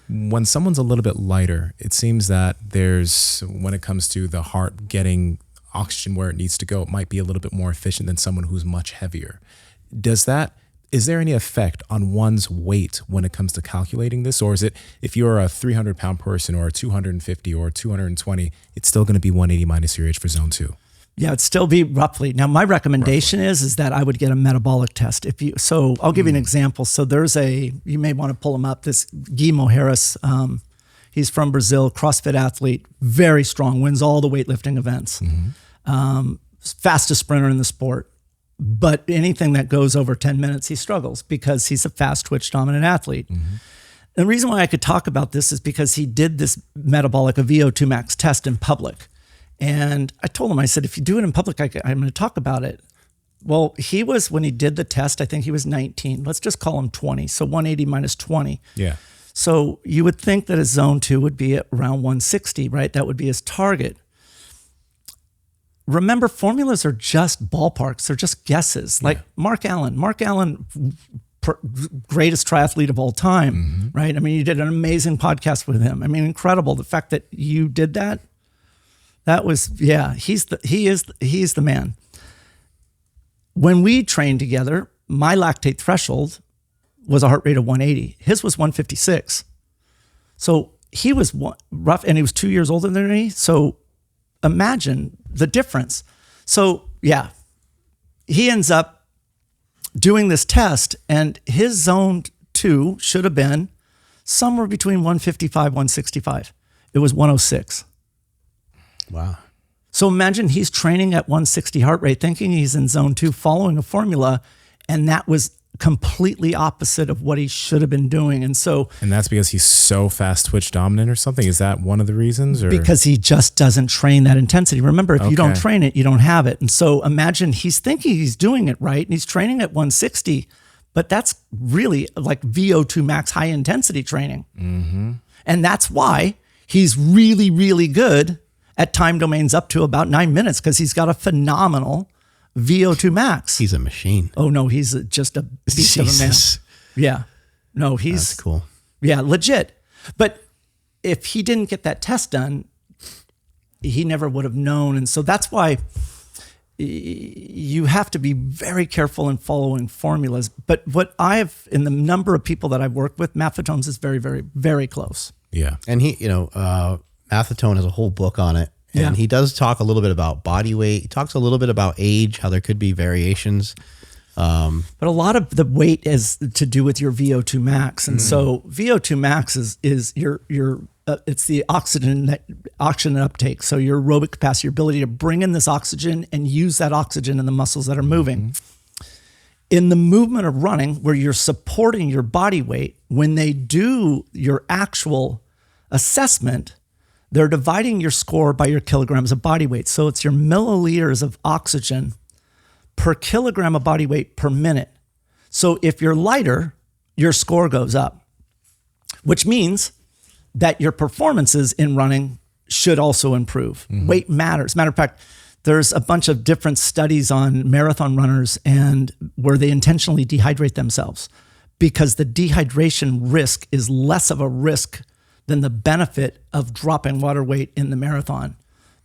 when someone's a little bit lighter, it seems that there's, when it comes to the heart getting oxygen where it needs to go, it might be a little bit more efficient than someone who's much heavier. Is there any effect on one's weight when it comes to calculating this? Or is it, if you're a 300-pound person or a 250 or 220, it's still going to be 180 minus your age for zone 2? Yeah, it'd still be roughly. Now, my recommendation is that I would get a metabolic test. So I'll give you an example. So you may want to pull him up, this Guillermo Harris. He's from Brazil, CrossFit athlete, very strong, wins all the weightlifting events. Fastest sprinter in the sport. But anything that goes over 10 minutes, he struggles because he's a fast twitch dominant athlete. The reason why I could talk about this is because he did this metabolic, a V02 Max test in public. And I told him, I said, if you do it in public, I'm going to talk about it. Well, when he did the test, I think he was 19. Let's just call him 20. So 180 minus 20. Yeah. So you would think that his zone 2 would be at around 160, right? That would be his target. Remember, formulas are just ballparks. They're just guesses. Like Mark Allen, greatest triathlete of all time, right? I mean, you did an amazing podcast with him. I mean, incredible. The fact that you did that was, he's the man. When we trained together, my lactate threshold was a heart rate of 180. His was 156. So he was rough, and he was 2 years older than me. So imagine the difference. So he ends up doing this test, and his zone 2 should have been somewhere between 155, 165. It was 106. Wow. So imagine he's training at 160 heart rate, thinking he's in zone 2, following a formula, and that was completely opposite of what he should have been doing. And that's because he's so fast twitch dominant or something? Is that one of the reasons? Or? Because he just doesn't train that intensity. Remember, if you don't train it, you don't have it. And so imagine he's thinking he's doing it right, and he's training at 160, but that's really like V02 max high intensity training. And that's why he's really, really good at time domains up to about 9 minutes, because he's got a phenomenal V02 max. He's a machine. Oh no, he's just a beast of a man. Yeah. No, that's cool. Yeah, legit. But if he didn't get that test done, he never would have known. And so that's why you have to be very careful in following formulas. But in the number of people that I've worked with, Maffetone's is very, very, very close. Yeah. And Maffetone has a whole book on it. And he does talk a little bit about body weight. He talks a little bit about age, how there could be variations. But a lot of the weight is to do with your VO2 max. And so VO2 max is your it's the oxygen uptake. So your aerobic capacity, your ability to bring in this oxygen and use that oxygen in the muscles that are moving. In the movement of running, where you're supporting your body weight, when they do your actual assessment, they're dividing your score by your kilograms of body weight. So it's your milliliters of oxygen per kilogram of body weight per minute. So if you're lighter, your score goes up, which means that your performances in running should also improve. Weight matters. Matter of fact, there's a bunch of different studies on marathon runners and where they intentionally dehydrate themselves because the dehydration risk is less of a risk than the benefit of dropping water weight in the marathon.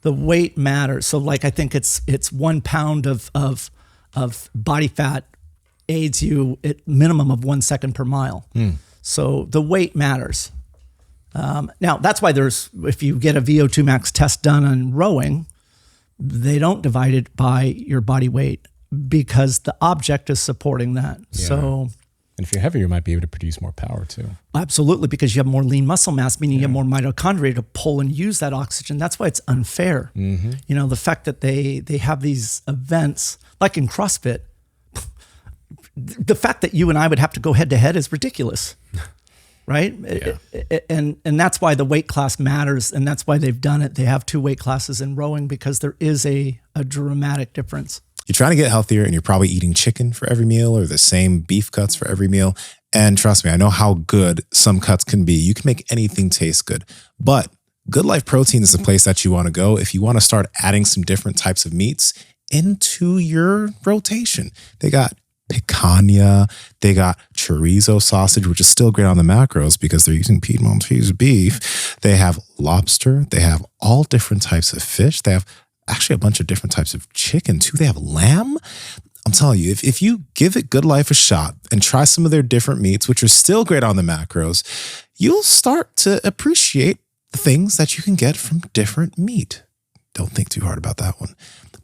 The weight matters. So like, I think it's 1 pound of body fat aids you at minimum of 1 second per mile. So the weight matters. Now that's why if you get a VO2 max test done on rowing, they don't divide it by your body weight because the object is supporting that. Yeah. So, and if you're heavier, you might be able to produce more power too. Absolutely, because you have more lean muscle mass, meaning you have more mitochondria to pull and use that oxygen. That's why it's unfair. You know, the fact that they have these events, like in CrossFit, the fact that you and I would have to go head to head is ridiculous. Right? Yeah. And that's why the weight class matters. And that's why they've done it. They have 2 weight classes in rowing because there is a dramatic difference. You're trying to get healthier and you're probably eating chicken for every meal or the same beef cuts for every meal. And trust me, I know how good some cuts can be. You can make anything taste good. But Good Life Protein is the place that you want to go if you want to start adding some different types of meats into your rotation. They got picanha, they got chorizo sausage, which is still great on the macros because they're using Piedmontese beef. They have lobster. They have all different types of fish. They have actually a bunch of different types of chicken too. They have lamb. I'm telling you, if you give it Good Life a shot and try some of their different meats, which are still great on the macros, you'll start to appreciate the things that you can get from different meat. Don't think too hard about that one.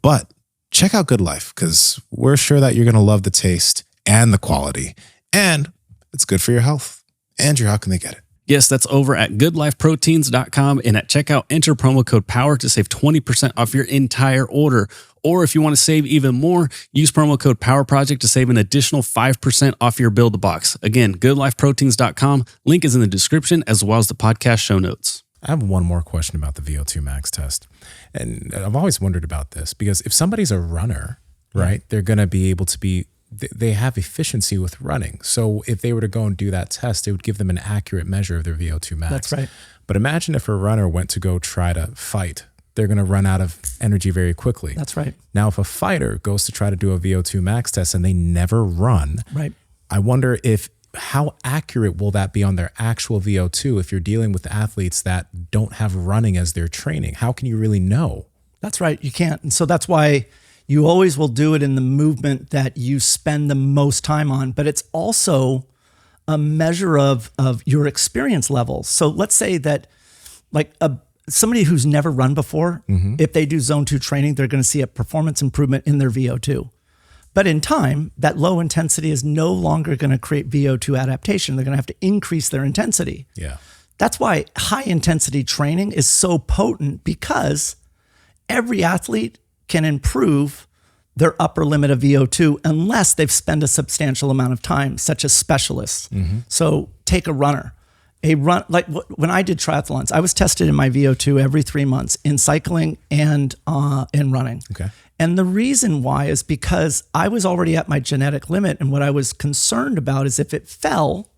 But check out Good Life because we're sure that you're going to love the taste and the quality. And it's good for your health. Andrew, how can they get it? Yes, that's over at goodlifeproteins.com. And at checkout, enter promo code POWER to save 20% off your entire order. Or if you want to save even more, use promo code POWERPROJECT to save an additional 5% off your build-a-box. Again, goodlifeproteins.com. Link is in the description as well as the podcast show notes. I have one more question about the VO2 Max test. And I've always wondered about this because if somebody's a runner, right, they're going to be able to be, they have efficiency with running. So if they were to go and do that test, it would give them an accurate measure of their VO2 max. That's right. But imagine if a runner went to go try to fight, they're going to run out of energy very quickly. That's right. Now, if a fighter goes to try to do a VO2 max test and they never run, right, I wonder how accurate will that be on their actual VO2 if you're dealing with athletes that don't have running as their training? How can you really know? That's right. You can't. And so that's why you always will do it in the movement that you spend the most time on, but it's also a measure of your experience level. So let's say that like somebody who's never run before, if they do zone 2 training, they're going to see a performance improvement in their VO2. But in time, that low intensity is no longer going to create VO2 adaptation. They're going to have to increase their intensity. Yeah. That's why high intensity training is so potent because every athlete can improve their upper limit of VO2 unless they've spent a substantial amount of time, such as specialists. So take a runner. Like when I did triathlons, I was tested in my VO2 every 3 months in cycling and in running. Okay. And the reason why is because I was already at my genetic limit. And what I was concerned about is if it fell,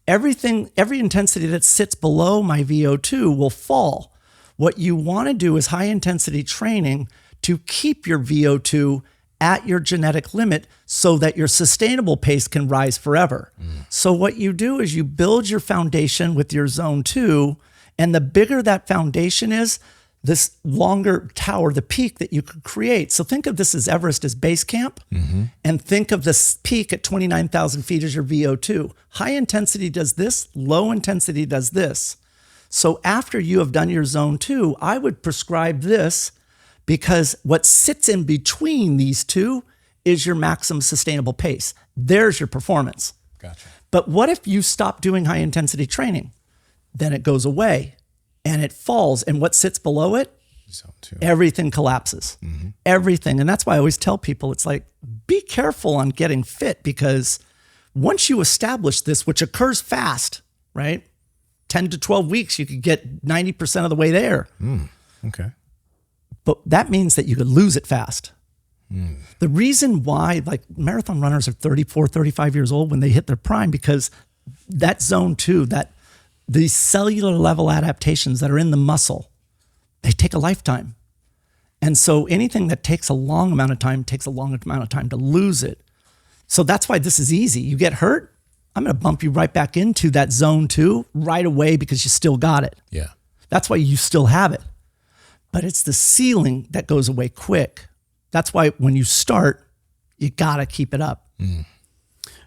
every intensity that sits below my VO2 will fall. What you want to do is high intensity training to keep your VO2 at your genetic limit so that your sustainable pace can rise forever. So what you do is you build your foundation with your zone 2, and the bigger that foundation is, this longer tower, the peak that you could create. So think of this as Everest as base camp, and think of this peak at 29,000 feet as your VO2. High intensity does this, low intensity does this. So after you have done your zone 2, I would prescribe this because what sits in between these two is your maximum sustainable pace. There's your performance. Gotcha. But what if you stop doing high intensity training? Then it goes away and it falls. And what sits below it? Zone 2. Everything collapses. Everything. And that's why I always tell people, it's like, be careful on getting fit, because once you establish this, which occurs fast, right? 10 to 12 weeks, you could get 90% of the way there. Okay. But that means that you could lose it fast. The reason why, like, marathon runners are 34, 35 years old when they hit their prime, because that zone 2, that these cellular level adaptations that are in the muscle, they take a lifetime. And so anything that takes a long amount of time takes a long amount of time to lose it. So that's why this is easy. You get hurt, I'm going to bump you right back into that zone 2 right away, because you still got it. Yeah. That's why you still have it. But it's the ceiling that goes away quick. That's why when you start, you got to keep it up.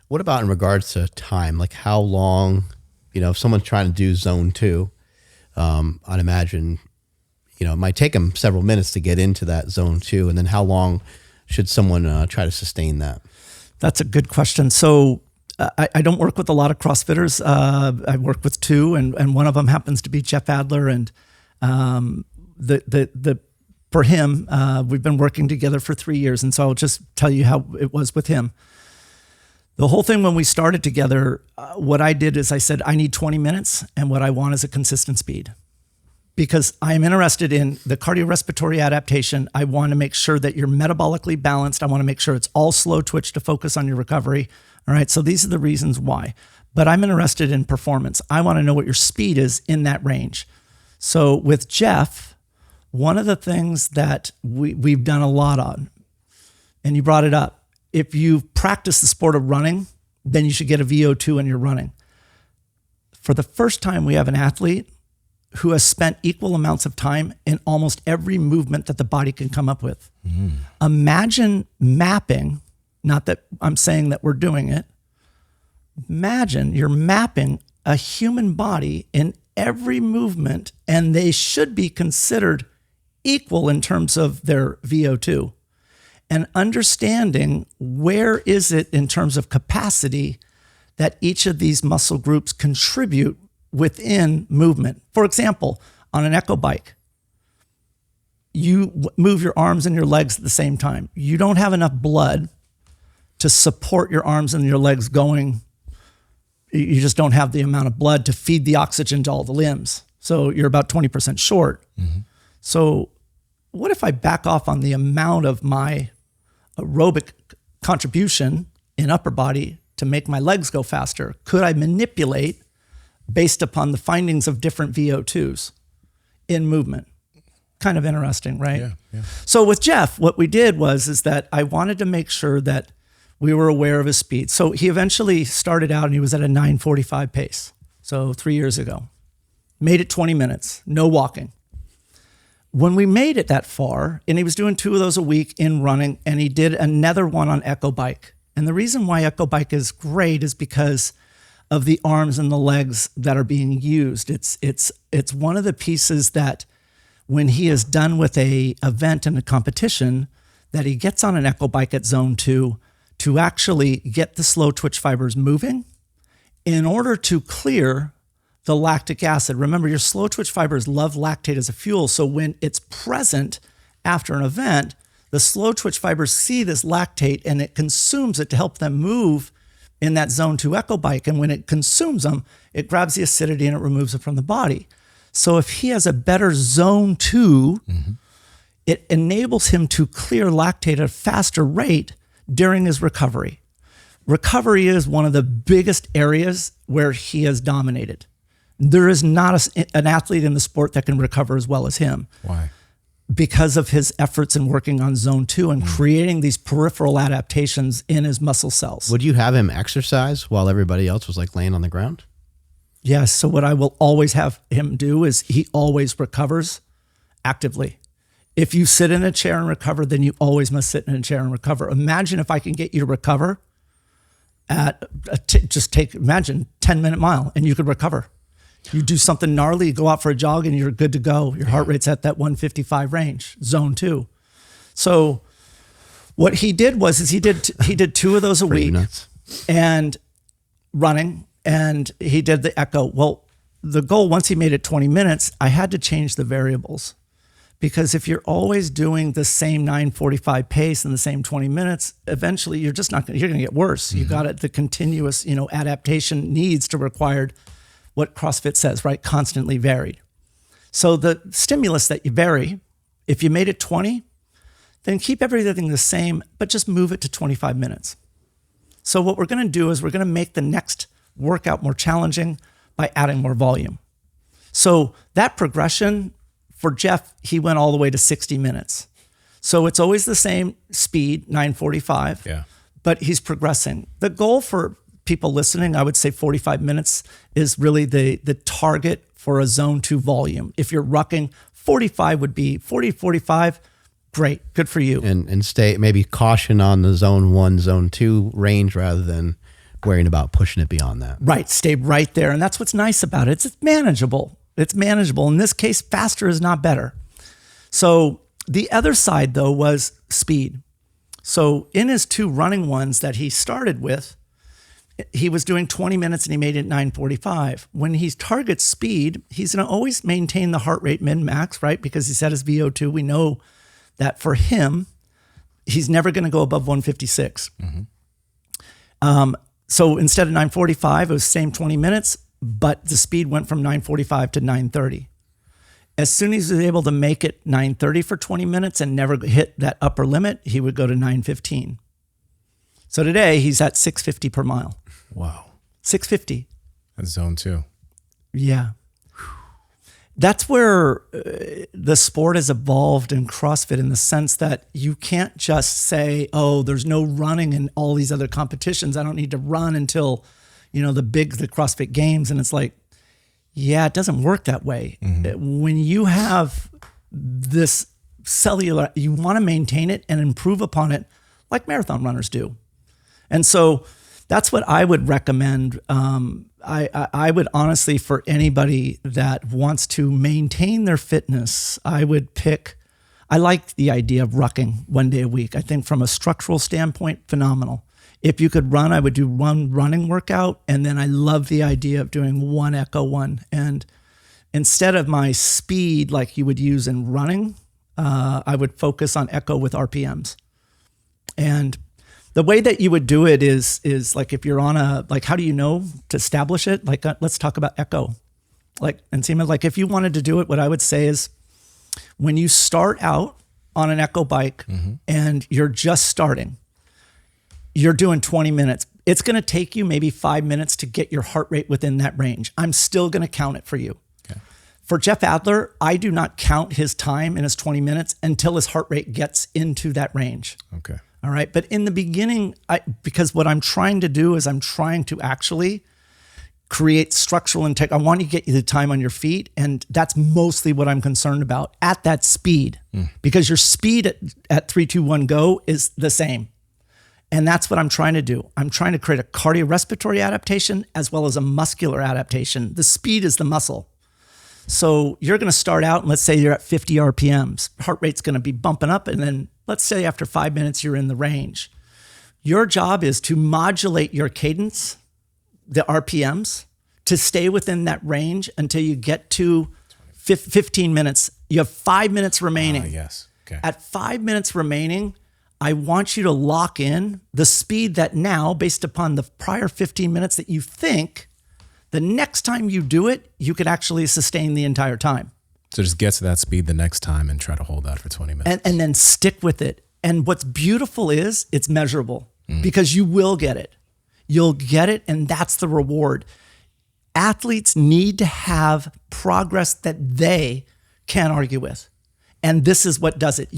What about in regards to time? Like how long, if someone's trying to do zone 2, I'd imagine, it might take them several minutes to get into that zone 2. And then how long should someone try to sustain that? That's a good question. So I don't work with a lot of CrossFitters. I work with 2, and one of them happens to be Jeff Adler. And for him, we've been working together for 3 years. And so I'll just tell you how it was with him. The whole thing when we started together, what I did is I said, I need 20 minutes, and what I want is a consistent speed. Because I'm interested in the cardiorespiratory adaptation. I want to make sure that you're metabolically balanced. I want to make sure it's all slow twitch to focus on your recovery. All right, so these are the reasons why. But I'm interested in performance. I want to know what your speed is in that range. So with Jeff, one of the things that we've done a lot on, and you brought it up, if you practice the sport of running, then you should get a VO2 when you're running. For the first time, we have an athlete who has spent equal amounts of time in almost every movement that the body can come up with. Imagine mapping, not that I'm saying that we're doing it. Imagine you're mapping a human body in every movement, and they should be considered equal in terms of their VO2. And understanding where is it in terms of capacity that each of these muscle groups contribute within movement. For example, on an echo bike, you move your arms and your legs at the same time. You don't have enough blood to support your arms and your legs going. You just don't have the amount of blood to feed the oxygen to all the limbs. So you're about 20% short. So what if I back off on the amount of my aerobic contribution in upper body to make my legs go faster? Could I manipulate based upon the findings of different VO2s in movement? Kind of interesting, right? Yeah. So with Jeff, what we did is that I wanted to make sure that we were aware of his speed. So he eventually started out and he was at a 9:45 pace. So 3 years ago, made it 20 minutes, no walking. When we made it that far, and he was doing 2 of those a week in running, and he did another one on Echo Bike. And the reason why Echo Bike is great is because of the arms and the legs that are being used. It's one of the pieces that when he is done with a event and a competition, that he gets on an Echo Bike at zone 2 to actually get the slow twitch fibers moving in order to clear the lactic acid. Remember, your slow twitch fibers love lactate as a fuel. So when it's present after an event, the slow twitch fibers see this lactate and it consumes it to help them move in that zone 2 Echo Bike. And when it consumes them, it grabs the acidity and it removes it from the body. So if he has a better zone 2, it enables him to clear lactate at a faster rate during his recovery. Recovery is one of the biggest areas where he has dominated. There is not an athlete in the sport that can recover as well as him. Why? Because of his efforts in working on zone 2 and creating these peripheral adaptations in his muscle cells. Would you have him exercise while everybody else was like laying on the ground? Yes. So what I will always have him do is he always recovers actively. If you sit in a chair and recover, then you always must sit in a chair and recover. Imagine if I can get you to recover at imagine 10-minute mile and you could recover. You do something gnarly, you go out for a jog and you're good to go. Your heart rate's at that 155 range, zone 2. So What he did was he did 2 of those a Pretty week nuts. and running, and he did the echo. Well, the goal, once he made it 20 minutes, I had to change the variables, because if you're always doing the same 9:45 pace in the same 20 minutes, eventually you're just not going to get worse. You got it. The continuous, adaptation needs to require what CrossFit says, right? Constantly varied. So the stimulus that you vary, if you made it 20, then keep everything the same, but just move it to 25 minutes. So what we're going to do is we're going to make the next workout more challenging by adding more volume. So that progression for Jeff, he went all the way to 60 minutes. So it's always the same speed, 9:45, Yeah. but he's progressing. The goal for people listening, I would say 45 minutes is really the target for a zone 2 volume. If you're rucking, 45 would be 40, 45. Great. Good for you. And stay, maybe caution on the zone 1, zone 2 range rather than worrying about pushing it beyond that. Right. Stay right there. And that's what's nice about it. It's manageable. It's manageable. In this case, faster is not better. So the other side, though, was speed. So in his 2 running ones that he started with, he was doing 20 minutes and he made it 9:45. When he targets speed, he's going to always maintain the heart rate min max, right? Because he set his VO2. We know that for him, he's never going to go above 156. So instead of 9:45, it was the same 20 minutes, but the speed went from 9:45 to 9:30. As soon as he was able to make it 9:30 for 20 minutes and never hit that upper limit, he would go to 9:15. So today he's at 650 per mile. Wow. 650. That's zone 2. Yeah. That's where the sport has evolved in CrossFit, in the sense that you can't just say, oh, there's no running in all these other competitions. I don't need to run until, the CrossFit games. And it's like, yeah, it doesn't work that way. When you have this cellular, you want to maintain it and improve upon it like marathon runners do. And so that's what I would recommend. I would honestly, for anybody that wants to maintain their fitness, I like the idea of rucking 1 day a week. I think from a structural standpoint, phenomenal. If you could run, I would do one running workout. And then I love the idea of doing 1 echo 1. And instead of my speed like you would use in running, I would focus on echo with RPMs. And the way that you would do it is like, if you're on how do you know to establish it? Like, let's talk about echo. If you wanted to do it, what I would say is, when you start out on an echo bike and you're just starting, you're doing 20 minutes. It's going to take you maybe 5 minutes to get your heart rate within that range. I'm still going to count it for you. Okay. For Jeff Adler, I do not count his time in his 20 minutes until his heart rate gets into that range. Okay. All right. But in the beginning, because what I'm trying to do is I'm trying to actually create structural integrity. I want to get you the time on your feet. And that's mostly what I'm concerned about at that speed, because your speed at 3, 2, 1, go is the same. And that's what I'm trying to do. I'm trying to create a cardiorespiratory adaptation as well as a muscular adaptation. The speed is the muscle. So you're going to start out, and let's say you're at 50 RPMs. Heart rate's going to be bumping up. And then let's say after 5 minutes, you're in the range. Your job is to modulate your cadence, the RPMs, to stay within that range until you get to 15 minutes. You have 5 minutes remaining. Yes. Okay. At 5 minutes remaining, I want you to lock in the speed that now, based upon the prior 15 minutes that you think, the next time you do it, you could actually sustain the entire time. So just get to that speed the next time and try to hold that for 20 minutes. And then stick with it. And what's beautiful is it's measurable, because you will get it. You'll get it, and that's the reward. Athletes need to have progress that they can't argue with. And this is what does it.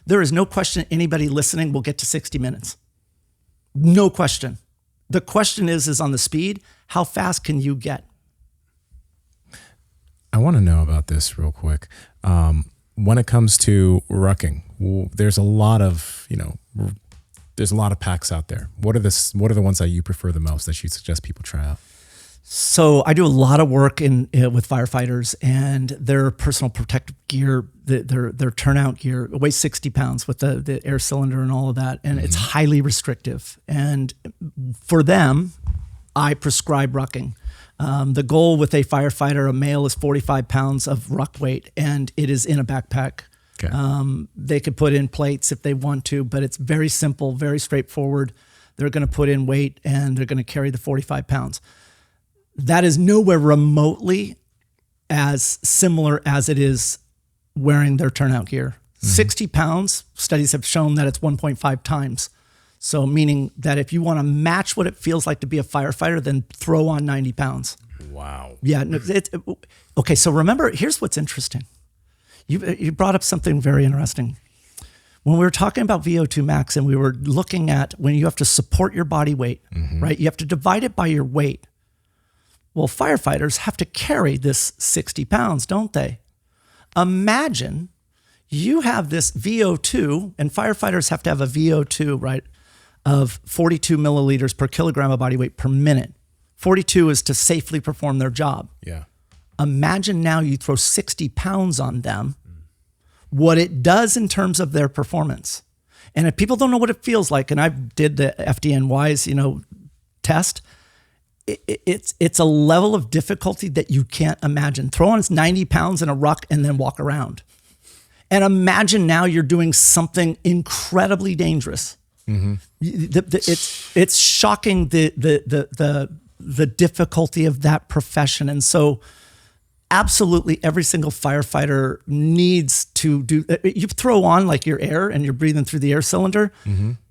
There is no question anybody listening will get to 60 minutes. No question. The question is on the speed, how fast can you get? I want to know about this real quick. When it comes to rucking, there's a lot of, there's a lot of packs out there. What are the ones that you prefer the most that you suggest people try out? So I do a lot of work with firefighters, and their personal protective gear, their turnout gear, it weighs 60 pounds with the air cylinder and all of that, and it's highly restrictive. And for them, I prescribe rucking. The goal with a firefighter, a male, is 45 pounds of ruck weight, and it is in a backpack. Okay. They could put in plates if they want to, but it's very simple, very straightforward. They're going to put in weight, and they're going to carry the 45 pounds. That is nowhere remotely as similar as it is wearing their turnout gear. 60 pounds, studies have shown that it's 1.5 times. So meaning that if you want to match what it feels like to be a firefighter, then throw on 90 pounds. Wow. Yeah. Okay, so remember, here's what's interesting. You brought up something very interesting. When we were talking about VO2 Max and we were looking at when you have to support your body weight, right? You have to divide it by your weight. Well, firefighters have to carry this 60 pounds, don't they? Imagine you have this VO2, and firefighters have to have a VO2, right, of 42 milliliters per kilogram of body weight per minute. 42 is to safely perform their job. Yeah. Imagine now you throw 60 pounds on them, what it does in terms of their performance. And if people don't know what it feels like, and I did the FDNY's, test, it's a level of difficulty that you can't imagine. Throw on 90 pounds in a ruck and then walk around. And imagine now you're doing something incredibly dangerous. It's shocking the difficulty of that profession. And so absolutely every single firefighter needs to do, you throw on like your air and you're breathing through the air cylinder.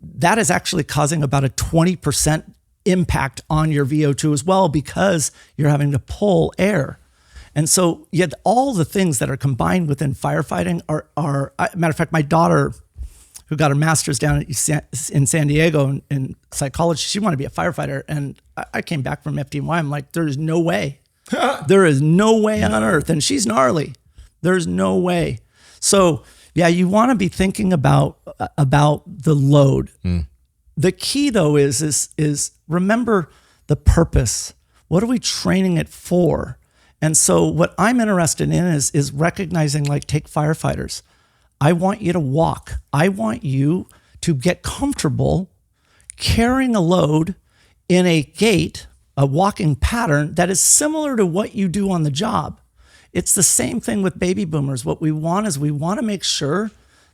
That is actually causing about a 20% impact on your VO2 as well, because you're having to pull air. And so yet all the things that are combined within firefighting are matter of fact, my daughter, who got her master's down in San Diego in psychology, she wanted to be a firefighter. And I came back from FDNY. I'm like, there's no way. There is no way on earth. And she's gnarly. There's no way. So yeah, you want to be thinking about the load. The key though is remember the purpose. What are we training it for? And so what I'm interested in is recognizing, like, take firefighters. I want you to walk. I want you to get comfortable carrying a load in a gait, a walking pattern that is similar to what you do on the job. It's the same thing with baby boomers. What we want is we want to make sure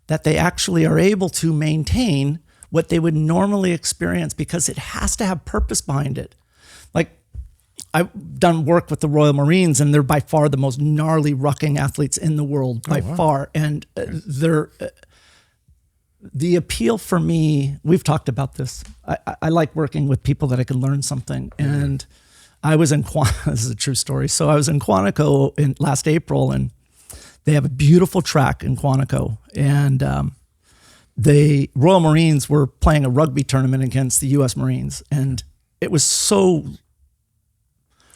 that they actually are able to maintain what they would normally experience, because it has to have purpose behind it. Like, I've done work with the Royal Marines, and they're by far the most gnarly rucking athletes in the world, by far. And they're the appeal for me, we've talked about this. I like working with people that I can learn something. And I was in this is a true story. So I was in Quantico in last April, and they have a beautiful track in Quantico. And the Royal Marines were playing a rugby tournament against the U.S. Marines. And it was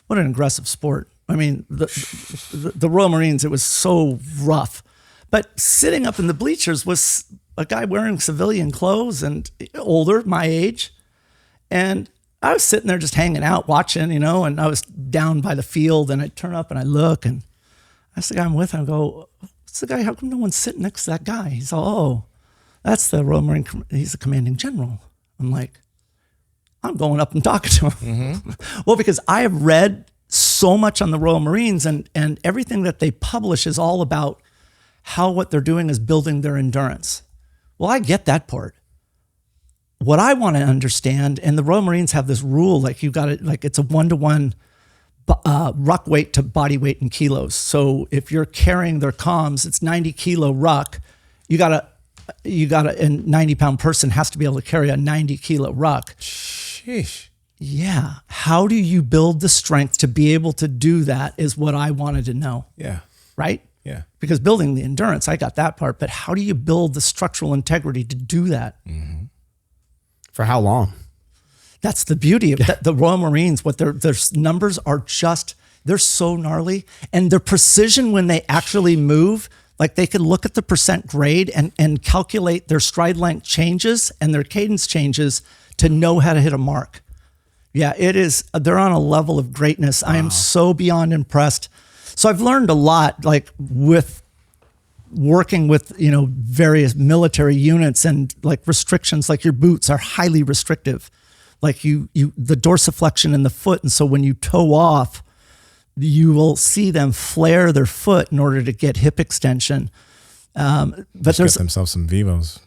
what an aggressive sport. I mean, the Royal Marines, it was so rough. But sitting up in the bleachers was a guy wearing civilian clothes and older, my age. And I was sitting there just hanging out, watching, and I was down by the field, and I turn up and I look, and I ask the guy I'm with, and I go, what's the guy? How come no one's sitting next to that guy? He's all, that's the Royal Marine, he's the commanding general. I'm like, I'm going up and talking to him. Well, because I have read so much on the Royal Marines, and everything that they publish is all about how what they're doing is building their endurance. Well, I get that part. What I want to understand, and the Royal Marines have this rule, like you got it, like it's a 1-to-1 ruck weight to body weight in kilos. So if you're carrying their comms, it's 90 kilo ruck. You got a 90 pound person has to be able to carry a 90 kilo ruck. Sheesh. Yeah. How do you build the strength to be able to do that is what I wanted to know. Yeah. Right? Yeah. Because building the endurance, I got that part, but how do you build the structural integrity to do that? Mm-hmm. For how long? That's the beauty of the Royal Marines. What their numbers are just, they're so gnarly, and their precision when they actually move, like they could look at the percent grade and calculate their stride length changes and their cadence changes to know how to hit a mark. Yeah, it is. They're on a level of greatness. I am so beyond impressed. So I've learned a lot, like with working with, various military units, and like restrictions, like your boots are highly restrictive. Like the dorsiflexion in the foot. And so when you toe off, you will see them flare their foot in order to get hip extension. But there's get themselves some Vivos.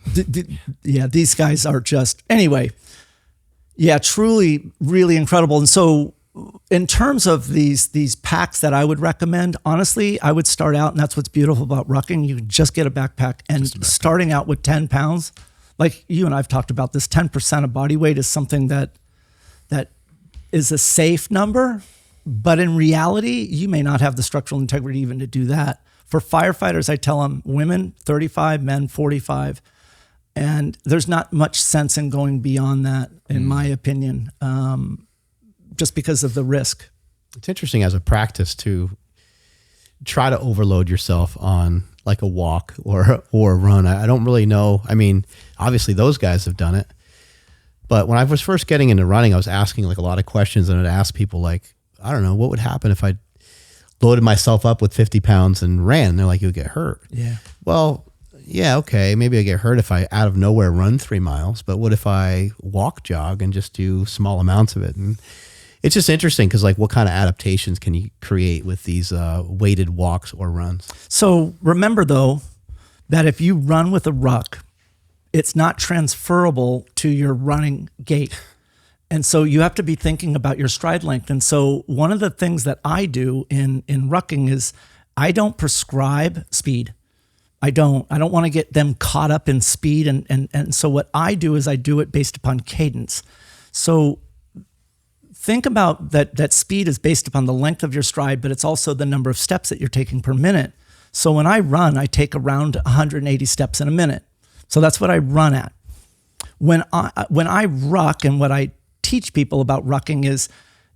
These guys are just, anyway. Yeah, truly, really incredible. And so in terms of these packs that I would recommend, honestly, I would start out, and that's what's beautiful about rucking. You can just get a backpack, and starting out with 10 pounds, like you and I've talked about this, 10% of body weight is something that is a safe number, but in reality, you may not have the structural integrity even to do that. For firefighters, I tell them women 35, men 45. And there's not much sense in going beyond that, in my opinion, just because of the risk. It's interesting as a practice to try to overload yourself on like a walk or a run. I don't really know. I mean, obviously those guys have done it. But when I was first getting into running, I was asking like a lot of questions, and I'd ask people like, I don't know, what would happen if I loaded myself up with 50 pounds and ran? They're like, you'll get hurt. Yeah. Well, yeah, okay, maybe I get hurt if I out of nowhere run 3 miles, but what if I walk, jog, and just do small amounts of it? And it's just interesting because, like, what kind of adaptations can you create with these weighted walks or runs? So remember, though, that if you run with a ruck, it's not transferable to your running gait. And so you have to be thinking about your stride length. And so one of the things that I do in rucking is I don't prescribe speed. I don't want to get them caught up in speed. And so what I do is I do it based upon cadence. So think about that speed is based upon the length of your stride, but it's also the number of steps that you're taking per minute. So when I run, I take around 180 steps in a minute. So that's what I run at. When I ruck, and what I teach people about rucking is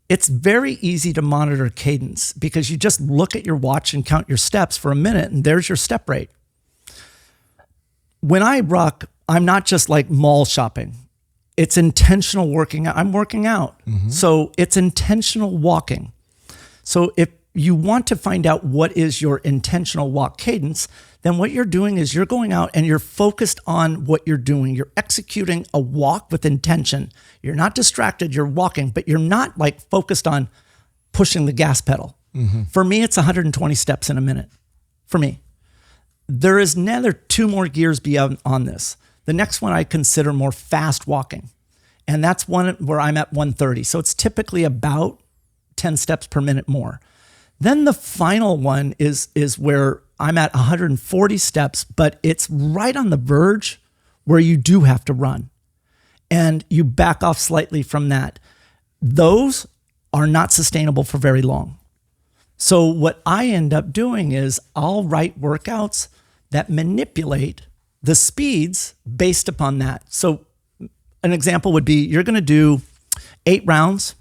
it's very easy to monitor cadence because you just look at your watch and count your steps for a minute, and there's your step rate. When I ruck, I'm not just like mall shopping. It's intentional working out. I'm working out. Mm-hmm. So it's intentional walking. So if you want to find out what is your intentional walk cadence, then what you're doing is you're going out and you're focused on what you're doing. You're executing a walk with intention. You're not distracted, you're walking, but you're not like focused on pushing the gas pedal. Mm-hmm. For me, it's 120 steps in a minute. For me. There is another 2 more gears beyond on this. The next one I consider more fast walking. And that's one where I'm at 130. So it's typically about 10 steps per minute more. Then the final one is where I'm at 140 steps, but it's right on the verge where you do have to run. And you back off slightly from that. Those are not sustainable for very long. So what I end up doing is I'll write workouts that manipulate the speeds based upon that. So an example would be you're going to do 8 rounds.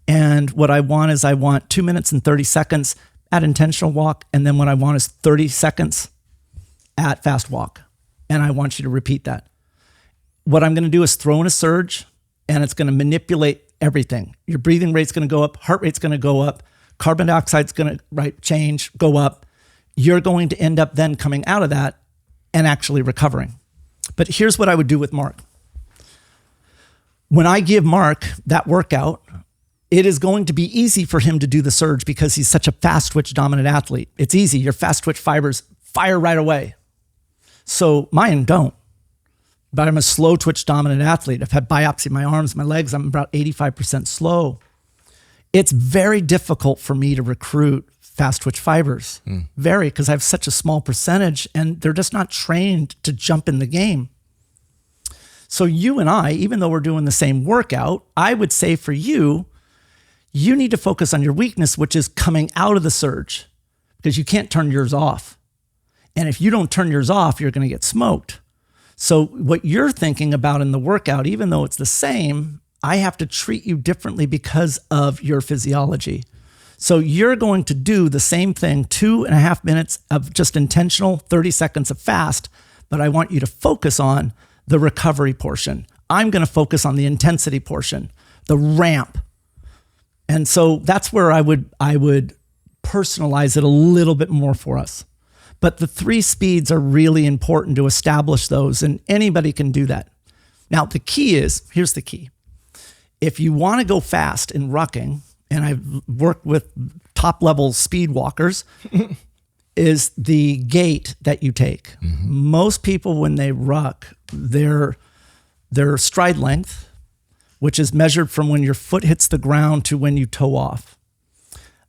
And what I want is 2 minutes and 30 seconds at intentional walk. And then what I want is 30 seconds at fast walk. And I want you to repeat that. What I'm going to do is throw in a surge, and it's going to manipulate everything. Your breathing rate's going to go up. Heart rate's going to go up. Carbon dioxide's going to change, go up. You're going to end up then coming out of that and actually recovering. But here's what I would do with Mark. When I give Mark that workout, it is going to be easy for him to do the surge because he's such a fast twitch dominant athlete. It's easy. Your fast twitch fibers fire right away. So mine don't. But I'm a slow twitch dominant athlete. I've had biopsy in my arms, my legs. I'm about 85% slow. It's very difficult for me to recruit fast twitch fibers. Very, because I have such a small percentage and they're just not trained to jump in the game. So you and I, even though we're doing the same workout, I would say for you, you need to focus on your weakness, which is coming out of the surge, because you can't turn yours off. And if you don't turn yours off, you're going to get smoked. So what you're thinking about in the workout, even though it's the same, I have to treat you differently because of your physiology. So you're going to do the same thing, 2.5 minutes of just intentional, 30 seconds of fast, but I want you to focus on the recovery portion. I'm going to focus on the intensity portion, the ramp, And so that's where I would personalize it a little bit more for us. But the 3 speeds are really important to establish those, and anybody can do that. Now, the key is, here's the key. If you want to go fast in rucking, and I've worked with top level speed walkers, is the gait that you take. Most people, when they ruck, their stride length, which is measured from when your foot hits the ground to when you toe off,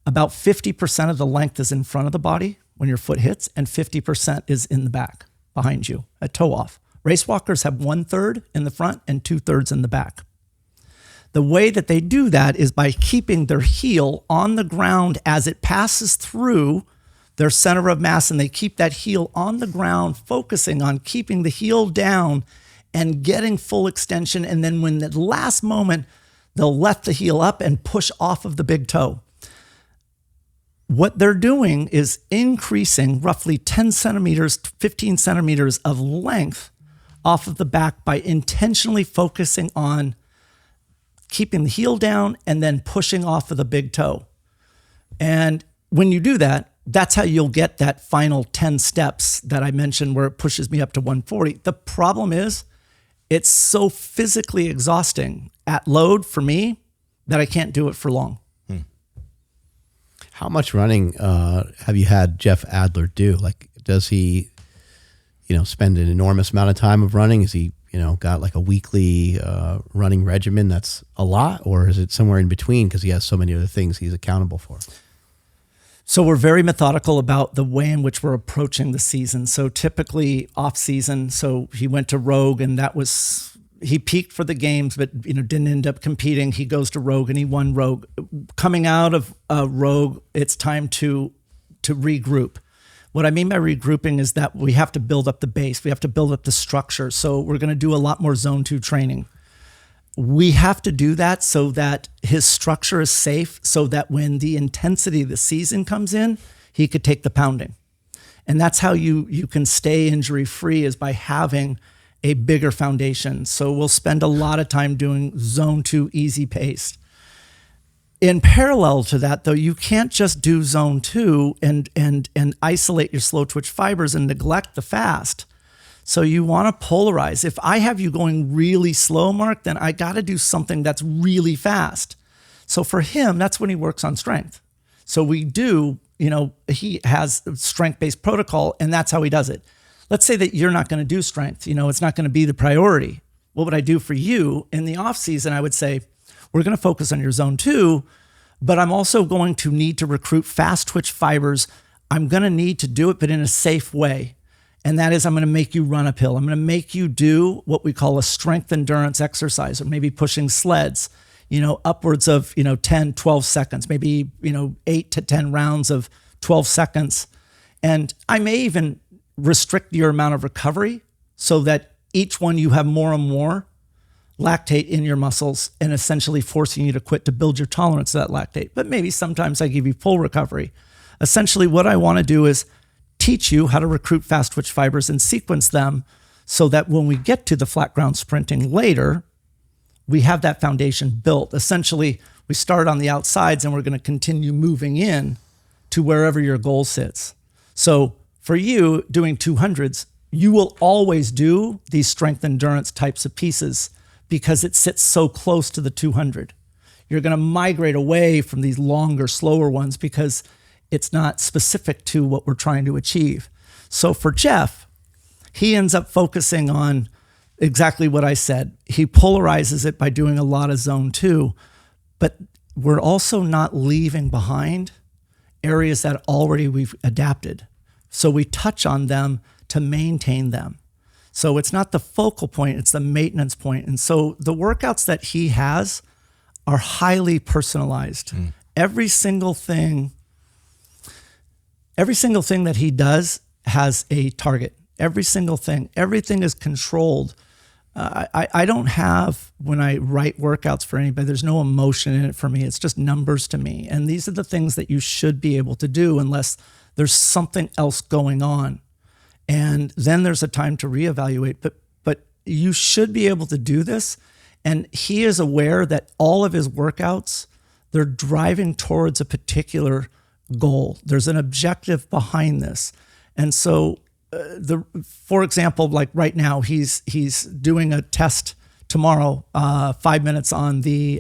about 50% of the length is in front of the body when your foot hits, and 50% is in the back behind you at toe off. Race walkers have 1/3 in the front and 2/3 in the back. The way that they do that is by keeping their heel on the ground as it passes through their center of mass, and they keep that heel on the ground, focusing on keeping the heel down and getting full extension. And then when the last moment, they'll let the heel up and push off of the big toe. What they're doing is increasing roughly 10 centimeters, 15 centimeters of length off of the back by intentionally focusing on keeping the heel down and then pushing off of the big toe. And when you do that, that's how you'll get that final 10 steps that I mentioned where it pushes me up to 140. The problem is it's so physically exhausting at load for me that I can't do it for long. How much running have you had Jeff Adler do? Like, does he, spend an enormous amount of time of running? Is he, got like a weekly running regimen that's a lot, or is it somewhere in between because he has so many other things he's accountable for? So we're very methodical about the way in which we're approaching the season. So typically off season, so he went to Rogue, and he peaked for the games, but didn't end up competing. He goes to Rogue and he won Rogue. Coming out of Rogue, it's time to regroup. What I mean by regrouping is that we have to build up the base. We have to build up the structure. So we're going to do a lot more zone 2 training. We have to do that so that his structure is safe, so that when the intensity of the season comes in, he could take the pounding. And that's how you can stay injury free, is by having a bigger foundation. So we'll spend a lot of time doing zone 2 easy pace. In parallel to that, though, you can't just do zone 2 and isolate your slow twitch fibers and neglect the fast. So you want to polarize. If I have you going really slow, Mark, then I got to do something that's really fast. So for him, that's when he works on strength. So we do, he has a strength-based protocol, and that's how he does it. Let's say that you're not going to do strength. It's not going to be the priority. What would I do for you in the off season? I would say, we're going to focus on your zone 2, but I'm also going to need to recruit fast twitch fibers. I'm going to need to do it, but in a safe way. And that is, I'm going to make you run uphill. I'm going to make you do what we call a strength endurance exercise, or maybe pushing sleds, upwards of, 10, 12 seconds, maybe, 8 to 10 rounds of 12 seconds. And I may even restrict your amount of recovery so that each one you have more and more lactate in your muscles, and essentially forcing you to quit to build your tolerance to that lactate. But maybe sometimes I give you full recovery. Essentially, what I want to do is teach you how to recruit fast twitch fibers and sequence them so that when we get to the flat ground sprinting later, we have that foundation built. Essentially, we start on the outsides and we're going to continue moving in to wherever your goal sits. So for you doing 200s, you will always do these strength endurance types of pieces because it sits so close to the 200. You're going to migrate away from these longer, slower ones because it's not specific to what we're trying to achieve. So for Jeff, he ends up focusing on exactly what I said. He polarizes it by doing a lot of zone 2, but we're also not leaving behind areas that already we've adapted. So we touch on them to maintain them. So it's not the focal point, it's the maintenance point. And so the workouts that he has are highly personalized. Every single thing that he does has a target. Every single thing. Everything is controlled. I don't have, when I write workouts for anybody, there's no emotion in it for me. It's just numbers to me. And these are the things that you should be able to do unless there's something else going on. And then there's a time to reevaluate. But you should be able to do this. And he is aware that all of his workouts, They're driving towards a particular goal. There's an objective behind this. And so for example, like right now, he's doing a test tomorrow, 5 minutes on the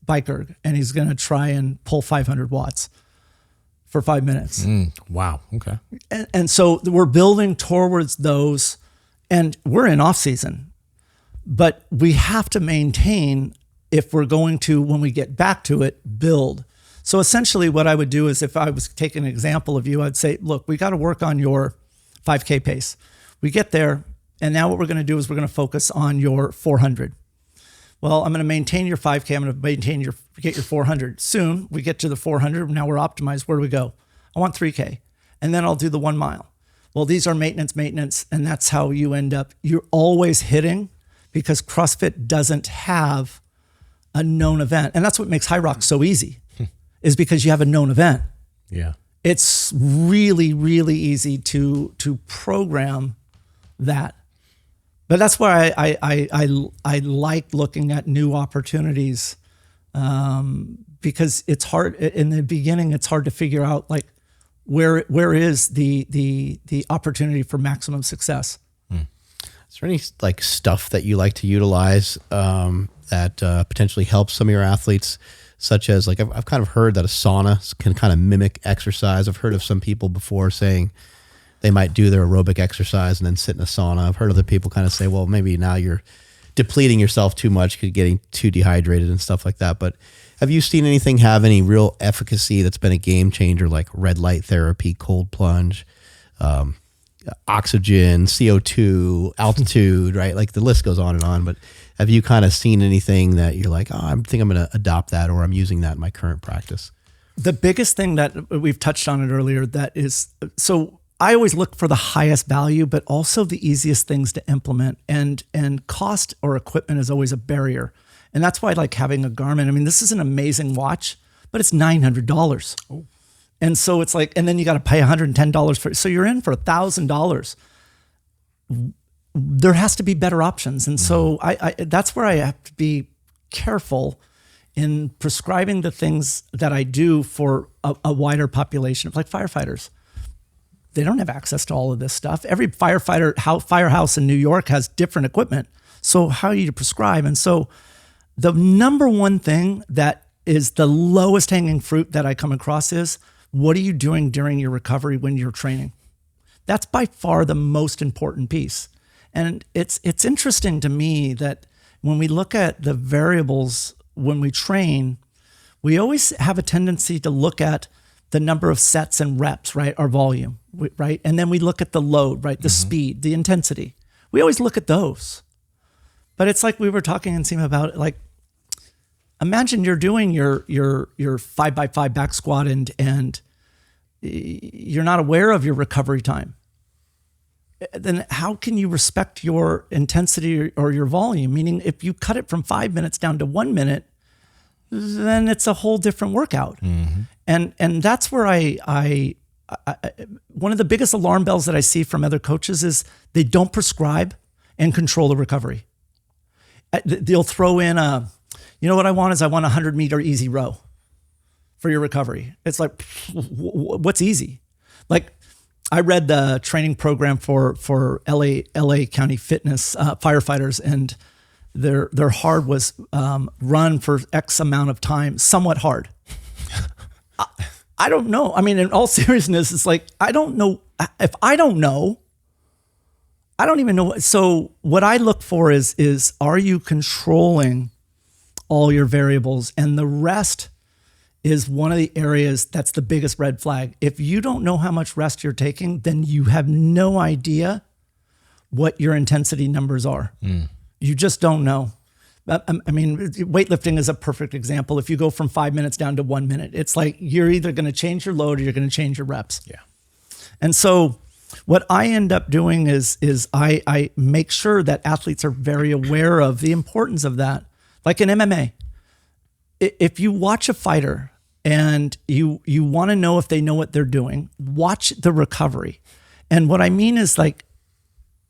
bike erg, and he's going to try and pull 500 watts for 5 minutes. Wow. Okay. And so we're building towards those, and we're in off season, but we have to maintain if we're going to, when we get back to it, build. So essentially what I would do is, if I was taking an example of you, I'd say, look, we got to work on your 5K pace. We get there, and now what we're going to do is we're going to focus on your 400. Well, I'm going to maintain your 5K. I'm going to get your 400. Soon we get to the 400. Now we're optimized. Where do we go? I want 3K. And then I'll do the 1 mile. Well, these are maintenance. And that's how you end up. You're always hitting, because CrossFit doesn't have a known event. And that's what makes Hyrox so easy, is because you have a known event. Yeah. It's really, really easy to program that. But that's why I like looking at new opportunities, because it's hard in the beginning. It's hard to figure out, like, where is the opportunity for maximum success. Is there any like stuff that you like to utilize that potentially helps some of your athletes? Such as, like, I've kind of heard that a sauna can kind of mimic exercise. I've heard of some people before saying they might do their aerobic exercise and then sit in a sauna. I've heard other people kind of say, well, maybe now you're depleting yourself too much, getting too dehydrated and stuff like that. But have you seen anything have any real efficacy that's been a game changer, like red light therapy, cold plunge, oxygen, CO2, altitude, right? Like the list goes on and on. But have you kind of seen anything that you're like, oh, I think I'm going to adopt that, or I'm using that in my current practice? The biggest thing that we've touched on it earlier, that is, so I always look for the highest value, but also the easiest things to implement, and cost or equipment is always a barrier. And that's why I like having a Garmin. I mean, this is an amazing watch, but it's $900. Oh. And so it's like, and then you got to pay $110 for it. So you're in for $1,000. There has to be better options. And so I that's where I have to be careful in prescribing the things that I do for a wider population of, like, firefighters. They don't have access to all of this stuff. Every firehouse in New York has different equipment. So how do you prescribe? And so the number one thing that is the lowest hanging fruit that I come across is, what are you doing during your recovery when you're training? That's by far the most important piece. And it's interesting to me that when we look at the variables when we train, we always have a tendency to look at the number of sets and reps, right? Our volume, right? And then we look at the load, right? The speed, the intensity. We always look at those. But it's like we were talking and seeing about, like, imagine you're doing your 5x5 back squat and you're not aware of your recovery time. Then how can you respect your intensity or your volume? Meaning, if you cut it from 5 minutes down to 1 minute, then it's a whole different workout. And that's where I one of the biggest alarm bells that I see from other coaches is they don't prescribe and control the recovery. They'll throw in you know what I want is, I want a 100-meter easy row for your recovery. It's like, what's easy? Like, I read the training program for LA County Fitness firefighters, and their hard was run for X amount of time, somewhat hard. I don't know. I mean, in all seriousness, it's like, I don't know. If I don't know, I don't even know. So what I look for is are you controlling all your variables? And the rest is one of the areas that's the biggest red flag. If you don't know how much rest you're taking, then you have no idea what your intensity numbers are. You just don't know. I mean, weightlifting is a perfect example. If you go from 5 minutes down to 1 minute, it's like you're either going to change your load or you're going to change your reps. Yeah. And so what I end up doing is I make sure that athletes are very aware of the importance of that. Like in MMA, if you watch a fighter and you want to know if they know what they're doing, watch the recovery. And what I mean is, like,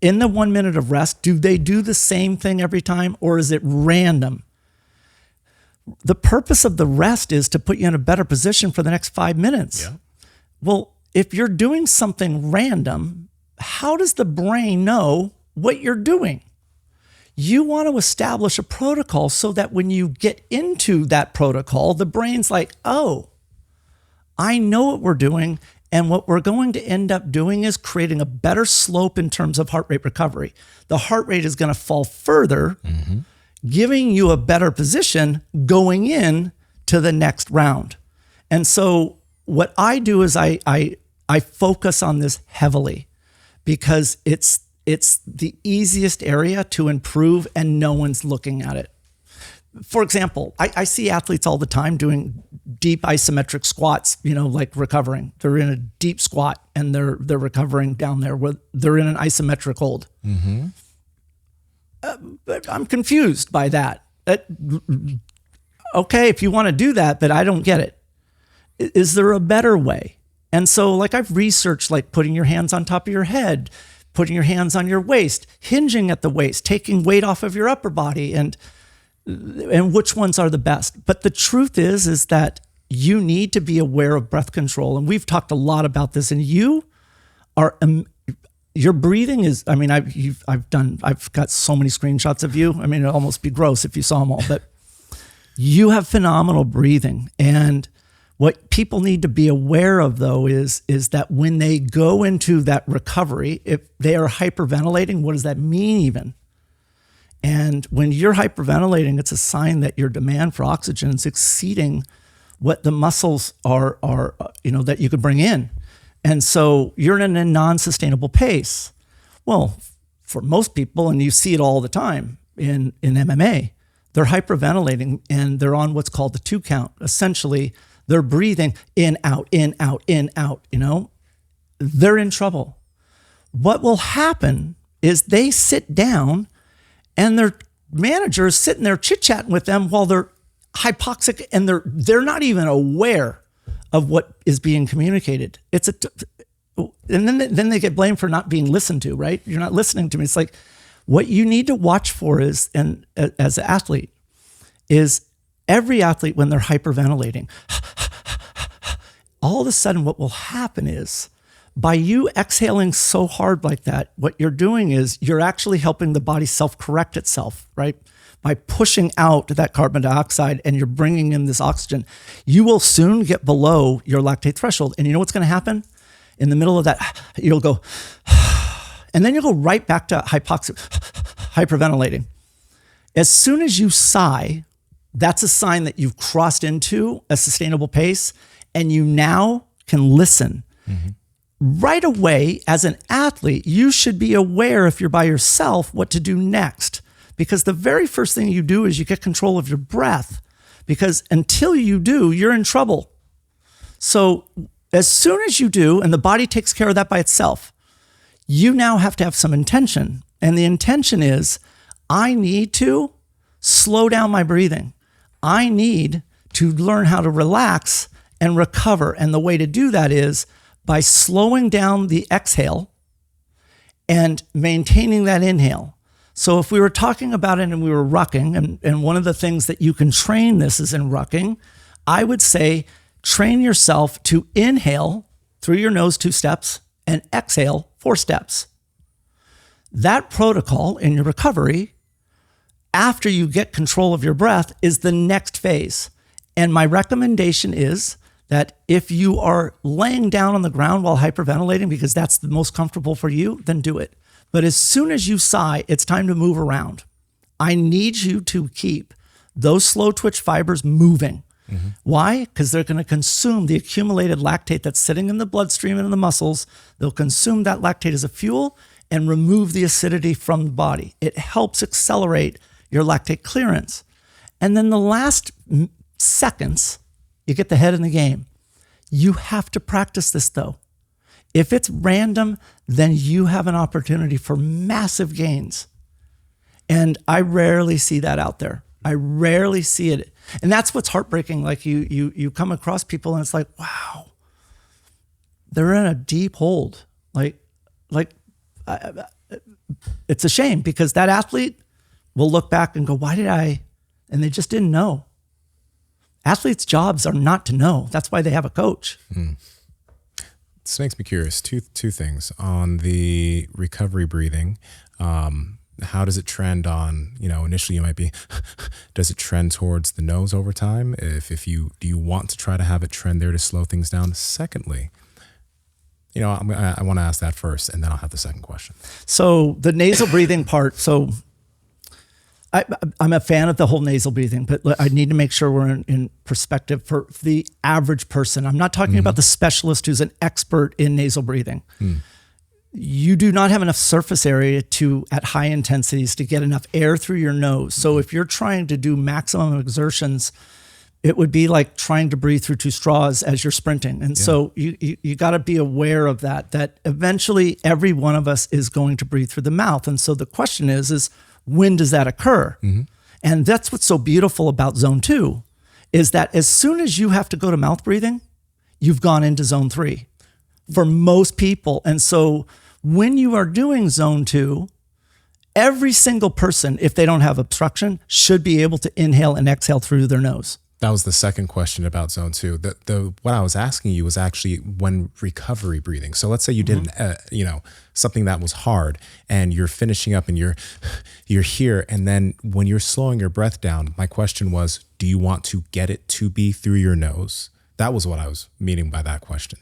in the 1 minute of rest, do they do the same thing every time, or is it random? The purpose of the rest is to put you in a better position for the next 5 minutes. Yeah. Well, if you're doing something random, how does the brain know what you're doing? You want to establish a protocol so that when you get into that protocol, the brain's like, oh, I know what we're doing. And what we're going to end up doing is creating a better slope in terms of heart rate recovery. The heart rate is going to fall further, giving you a better position going in to the next round. And so what I do is I focus on this heavily because it's the easiest area to improve and no one's looking at it. For example, I see athletes all the time doing deep isometric squats, like recovering. They're in a deep squat and they're recovering down there where they're in an isometric hold. But I'm confused by that. Okay, if you want to do that, but I don't get it. Is there a better way? And so I've researched putting your hands on top of your head, putting your hands on your waist, hinging at the waist, taking weight off of your upper body, and which ones are the best. But the truth is that you need to be aware of breath control. And we've talked a lot about this, and your breathing is, I've got so many screenshots of you. It'd almost be gross if you saw them all, but you have phenomenal breathing. And what people need to be aware of, though, is that when they go into that recovery, if they are hyperventilating, what does that mean even? And when you're hyperventilating, it's a sign that your demand for oxygen is exceeding what the muscles are that you could bring in. And so you're in a non-sustainable pace. Well, for most people, and you see it all the time in MMA, they're hyperventilating and they're on what's called the 2 count. Essentially, they're breathing in, out, in, out, in, out, They're in trouble. What will happen is they sit down and their manager is sitting there chit-chatting with them while they're hypoxic and they're not even aware of what is being communicated. And then they get blamed for not being listened to, right? You're not listening to me. It's what you need to watch for is, and as an athlete, is every athlete when they're hyperventilating, all of a sudden what will happen is by you exhaling so hard like that, what you're doing is you're actually helping the body self-correct itself, right? By pushing out that carbon dioxide and you're bringing in this oxygen, you will soon get below your lactate threshold. And you know what's going to happen? In the middle of that, you'll go, and then you'll go right back to hyperventilating. As soon as you sigh, that's a sign that you've crossed into a sustainable pace and you now can listen. Right away, as an athlete, you should be aware if you're by yourself what to do next. Because the very first thing you do is you get control of your breath. Because until you do, you're in trouble. So as soon as you do, and the body takes care of that by itself, you now have to have some intention. And the intention is, I need to slow down my breathing. I need to learn how to relax and recover. And the way to do that is by slowing down the exhale and maintaining that inhale. So if we were talking about it and we were rucking, and one of the things that you can train this is in rucking, I would say train yourself to inhale through your nose 2 steps and exhale 4 steps. That protocol in your recovery, after you get control of your breath, is the next phase. And my recommendation is that if you are laying down on the ground while hyperventilating because that's the most comfortable for you, then do it. But as soon as you sigh, it's time to move around. I need you to keep those slow twitch fibers moving. Why? Because they're going to consume the accumulated lactate that's sitting in the bloodstream and in the muscles. They'll consume that lactate as a fuel and remove the acidity from the body. It helps accelerate your lactate clearance. And then the last seconds, you get the head in the game. You have to practice this though. If it's random, then you have an opportunity for massive gains. And I rarely see that out there. I rarely see it. And that's what's heartbreaking. You come across people and it's like, wow, they're in a deep hold. It's a shame because that athlete will look back and go, why did I? And they just didn't know. Athletes' jobs are not to know. That's why they have a coach. This makes me curious. Two things on the recovery breathing. How does it trend on, initially you might be, does it trend towards the nose over time? Do you want to try to have it trend there to slow things down? Secondly, I want to ask that first, and then I'll have the second question. So the nasal breathing part. So I'm a fan of the whole nasal breathing, but I need to make sure we're in perspective for the average person. I'm not talking about the specialist who's an expert in nasal breathing. You do not have enough surface area at high intensities to get enough air through your nose. So if you're trying to do maximum exertions, it would be like trying to breathe through 2 straws as you're sprinting. And so you got to be aware of that eventually every one of us is going to breathe through the mouth. And so the question is when does that occur? And that's what's so beautiful about zone 2 is that as soon as you have to go to mouth breathing, you've gone into zone 3 for most people. And so when you are doing zone 2, every single person, if they don't have obstruction, should be able to inhale and exhale through their nose. That was the second question about zone 2. What I was asking you was actually when recovery breathing. So let's say you did something that was hard and you're finishing up and you're here, and then when you're slowing your breath down, my question was, do you want to get it to be through your nose? That was what I was meaning by that question.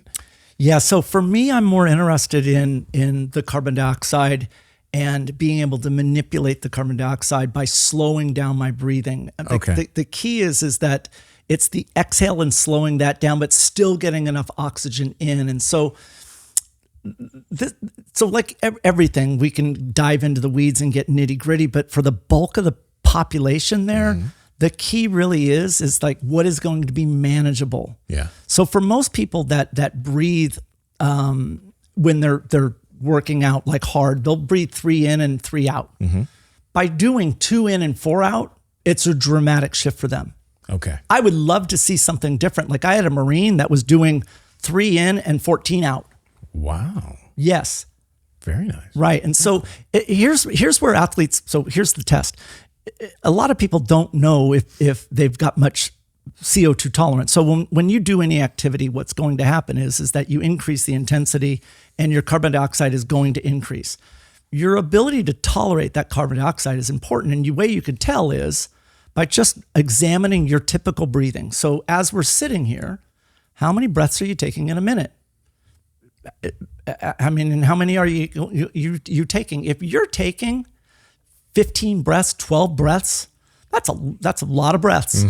Yeah. So for me, I'm more interested in the carbon dioxide and being able to manipulate the carbon dioxide by slowing down my breathing. The key is that it's the exhale and slowing that down, but still getting enough oxygen in. And so like everything, we can dive into the weeds and get nitty gritty, but for the bulk of the population there, the key really is like what is going to be manageable. Yeah. So for most people that breathe when they're working out like hard, they'll breathe 3 in and 3 out. By doing 2 in and 4 out, it's a dramatic shift for them. Okay. I would love to see something different. Like I had a Marine that was doing 3 in and 14 out. Wow. Yes. Very nice. Right. And so here's where athletes, so here's the test. A lot of people don't know if they've got much CO2 tolerance. So when you do any activity, what's going to happen is that you increase the intensity and your carbon dioxide is going to increase. Your ability to tolerate that carbon dioxide is important. And the way you can tell is by just examining your typical breathing. So as we're sitting here, how many breaths are you taking in a minute? I mean, and how many are you taking? If you're taking 15 breaths, 12 breaths, that's a lot of breaths.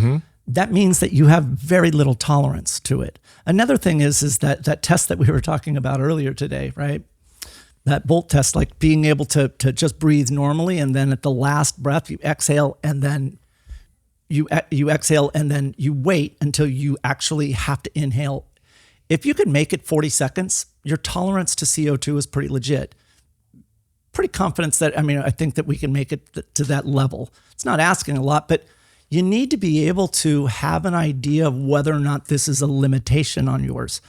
That means that you have very little tolerance to it. Another thing is that test that we were talking about earlier today, right? That Bolt test, like being able to just breathe normally, and then at the last breath you exhale, and then you exhale, and then you wait until you actually have to inhale. If you can make it 40 seconds, your tolerance to CO2 is pretty legit. Pretty confident that, I think that we can make it to that level. It's not asking a lot, but you need to be able to have an idea of whether or not this is a limitation on yours.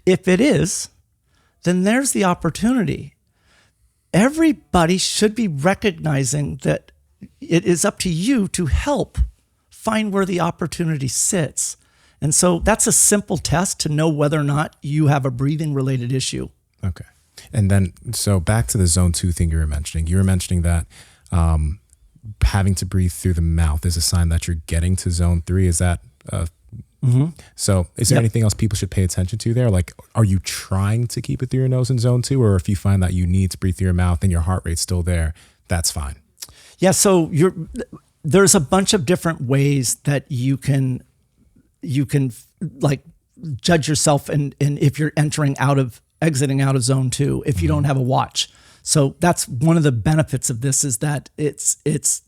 If it is, then there's the opportunity. Everybody should be recognizing that it is up to you to help find where the opportunity sits. And so that's a simple test to know whether or not you have a breathing related issue. Okay. And then, so back to the zone 2 thing you were mentioning that having to breathe through the mouth is a sign that you're getting to zone 3. Is that, so is there anything else people should pay attention to there? Like, are you trying to keep it through your nose in zone 2? Or if you find that you need to breathe through your mouth and your heart rate's still there, that's fine. Yeah. So there's a bunch of different ways that you can like judge yourself and if you're exiting out of zone 2, if you don't have a watch. So that's one of the benefits of this is that it's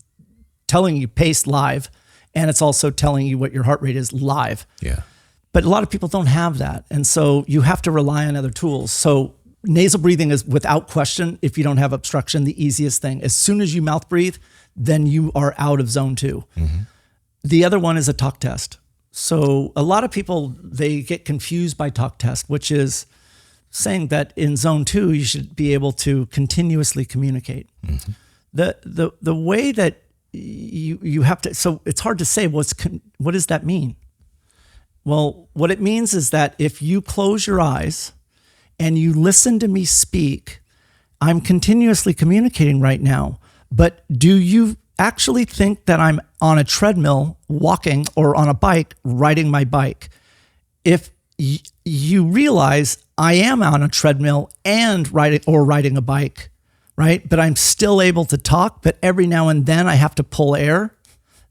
telling you pace live, and it's also telling you what your heart rate is live. Yeah. But a lot of people don't have that. And so you have to rely on other tools. So nasal breathing is without question, if you don't have obstruction, the easiest thing. As soon as you mouth breathe, then you are out of zone 2. The other one is a talk test. So a lot of people, they get confused by talk test, which is saying that in zone 2, you should be able to continuously communicate. The way that you have to, so it's hard to say what does that mean? Well, what it means is that if you close your eyes and you listen to me speak, I'm continuously communicating right now. But do you actually think that I'm on a treadmill walking or on a bike riding my bike? If you realize I am on a treadmill and riding a bike, right? But I'm still able to talk, but every now and then I have to pull air,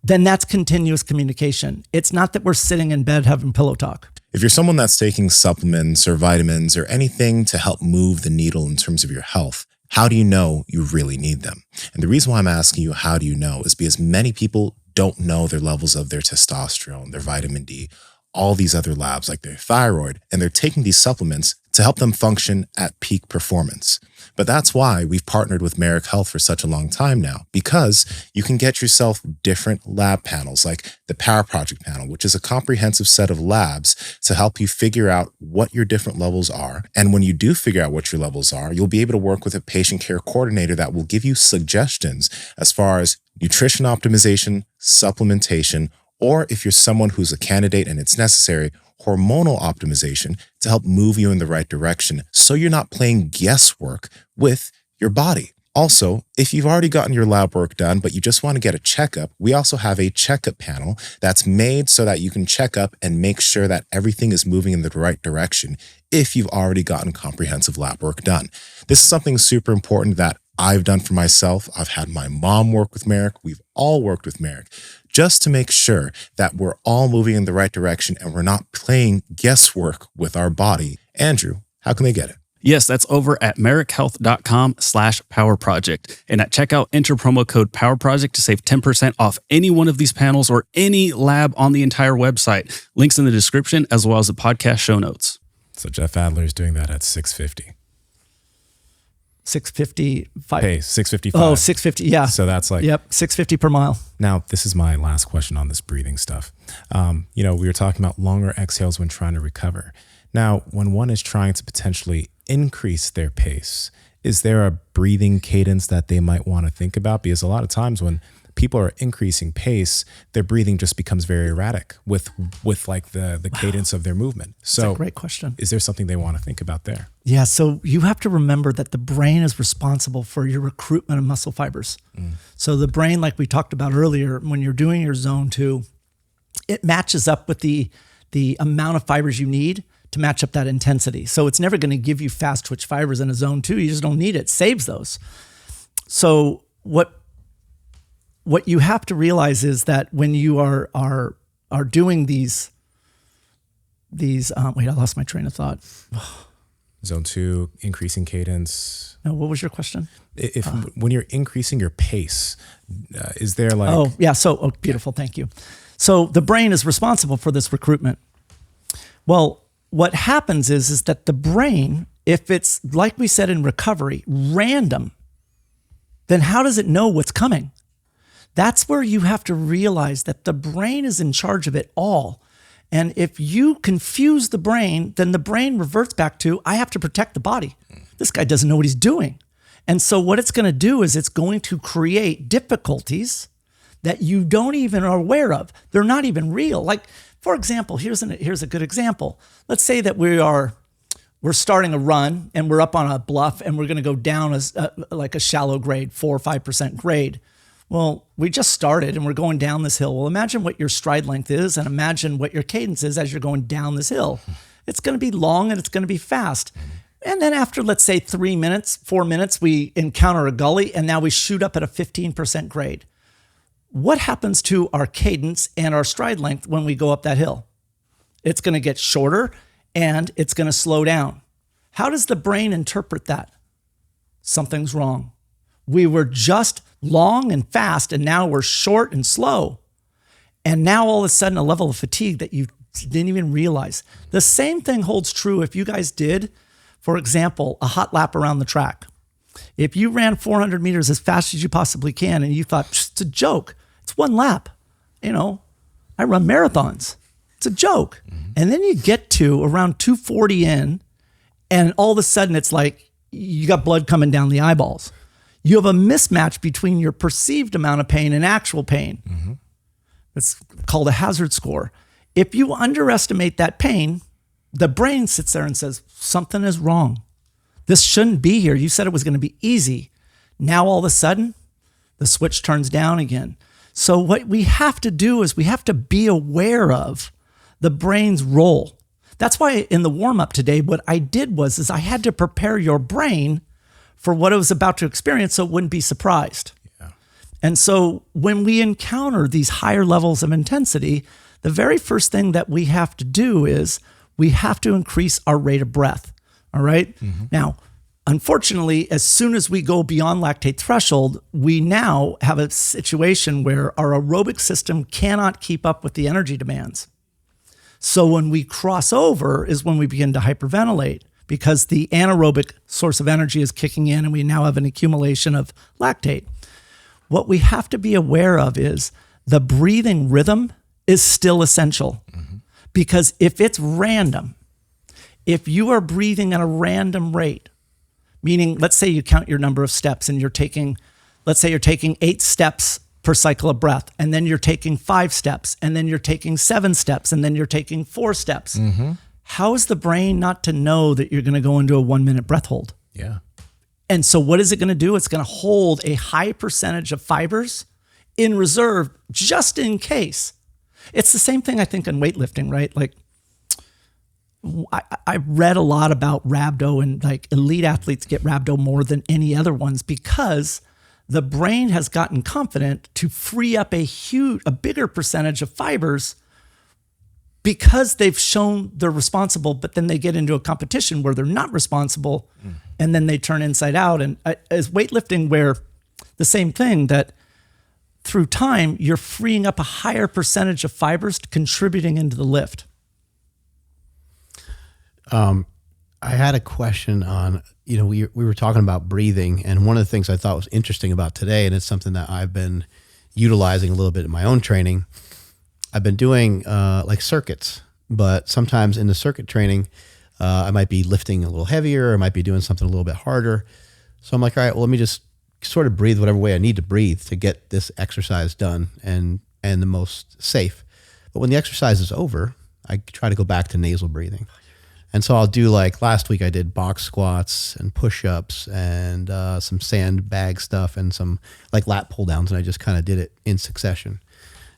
then that's continuous communication. It's not that we're sitting in bed having pillow talk. If you're someone that's taking supplements or vitamins or anything to help move the needle in terms of your health, how do you know you really need them? And the reason why I'm asking you, how do you know, is because many people don't know their levels of their testosterone, their vitamin D, all these other labs like their thyroid, and they're taking these supplements to help them function at peak performance. But that's why we've partnered with Merrick Health for such a long time now, because you can get yourself different lab panels like the Power Project panel, which is a comprehensive set of labs to help you figure out what your different levels are. And when you do figure out what your levels are, you'll be able to work with a patient care coordinator that will give you suggestions as far as nutrition optimization, supplementation, or if you're someone who's a candidate and it's necessary, hormonal optimization to help move you in the right direction so you're not playing guesswork with your body. Also, if you've already gotten your lab work done, but you just want to get a checkup, we also have a checkup panel that's made so that you can check up and make sure that everything is moving in the right direction if you've already gotten comprehensive lab work done. This is something super important that I've done for myself. I've had my mom work with Merrick. We've all worked with Merrick just to make sure that we're all moving in the right direction and we're not playing guesswork with our body. Andrew, how can they get it? Yes, that's over at merrickhealth.com/powerproject. And at checkout, enter promo code PowerProject to save 10% off any one of these panels or any lab on the entire website. Links in the description as well as the podcast show notes. So Jeff Adler is doing that at $650. 655. Hey, $655. Oh, 650. Yeah. So that's like, yep, 650 per mile. Now, this is my last question on this breathing stuff. We were talking about longer exhales when trying to recover. Now, when one is trying to potentially increase their pace, is there a breathing cadence that they might want to think about? Because a lot of times when people are increasing pace, their breathing just becomes very erratic with like the cadence of their movement. So that's a great question. Is there something they want to think about there? Yeah. So you have to remember that the brain is responsible for your recruitment of muscle fibers. So the brain, like we talked about earlier, when you're doing your zone 2, it matches up with the amount of fibers you need to match up that intensity. So it's never going to give you fast twitch fibers in a zone 2. You just don't need it. It saves those. So what you have to realize is that when you are doing these wait, I lost my train of thought. Zone 2, increasing cadence. No, what was your question? If when you're increasing your pace, is there like... Oh, yeah. So, beautiful. Thank you. So the brain is responsible for this recruitment. Well, what happens is that the brain, if it's, like we said in recovery, random, then how does it know what's coming? That's where you have to realize that the brain is in charge of it all. And if you confuse the brain, then the brain reverts back to, I have to protect the body. This guy doesn't know what he's doing. And so what it's going to do is it's going to create difficulties that you don't even are aware of. They're not even real. Like, for example, here's a good example. Let's say that we're starting a run and we're up on a bluff and we're going to go down like a shallow grade, 4 or 5% grade. Well, we just started and we're going down this hill. Well, imagine what your stride length is and imagine what your cadence is as you're going down this hill. It's going to be long and it's going to be fast. And then after, let's say 4 minutes, we encounter a gully and now we shoot up at a 15% grade. What happens to our cadence and our stride length when we go up that hill? It's going to get shorter and it's going to slow down. How does the brain interpret that? Something's wrong. We were just long and fast, and now we're short and slow. And now all of a sudden, a level of fatigue that you didn't even realize. The same thing holds true if you guys did, for example, a hot lap around the track. If you ran 400 meters as fast as you possibly can, and you thought, it's a joke. It's one lap. I run marathons. It's a joke. And then you get to around 240 in, and all of a sudden it's like you got blood coming down the eyeballs. You have a mismatch between your perceived amount of pain and actual pain. It's called a hazard score. If you underestimate that pain, the brain sits there and says, something is wrong. This shouldn't be here. You said it was going to be easy. Now all of a sudden, the switch turns down again. So what we have to do is we have to be aware of the brain's role. That's why in the warm-up today, what I did was I had to prepare your brain for what it was about to experience so it wouldn't be surprised. Yeah. And so when we encounter these higher levels of intensity, the very first thing that we have to do is we have to increase our rate of breath. All right. Mm-hmm. Now, unfortunately, as soon as we go beyond lactate threshold, we now have a situation where our aerobic system cannot keep up with the energy demands. So when we cross over is when we begin to hyperventilate because the anaerobic source of energy is kicking in and we now have an accumulation of lactate. What we have to be aware of is the breathing rhythm is still essential. Mm-hmm. Because if it's random, if you are breathing at a random rate, meaning let's say you count your number of steps and let's say you're taking 8 steps per cycle of breath, and then you're taking 5 steps, and then you're taking 7 steps, and then you're taking 4 steps. Mm-hmm. How is the brain not to know that you're going to go into a 1-minute breath hold? Yeah. And so what is it going to do? It's going to hold a high percentage of fibers in reserve just in case. It's the same thing, I think, in weightlifting, right? Like I read a lot about rhabdo, and like elite athletes get rhabdo more than any other ones because the brain has gotten confident to free up a bigger percentage of fibers because they've shown they're responsible, but then they get into a competition where they're not responsible and then they turn inside out. And as weightlifting, where the same thing, that through time, you're freeing up a higher percentage of fibers contributing into the lift. I had a question on, we were talking about breathing, and one of the things I thought was interesting about today, and it's something that I've been utilizing a little bit in my own training. I've been doing like circuits, but sometimes in the circuit training, I might be lifting a little heavier, or I might be doing something a little bit harder. So I'm like, all right, well, let me just sort of breathe whatever way I need to breathe to get this exercise done and the most safe. But when the exercise is over, I try to go back to nasal breathing. And so I'll do, like last week I did box squats and push-ups and some sandbag stuff and some like lat pull downs, and I just kind of did it in succession.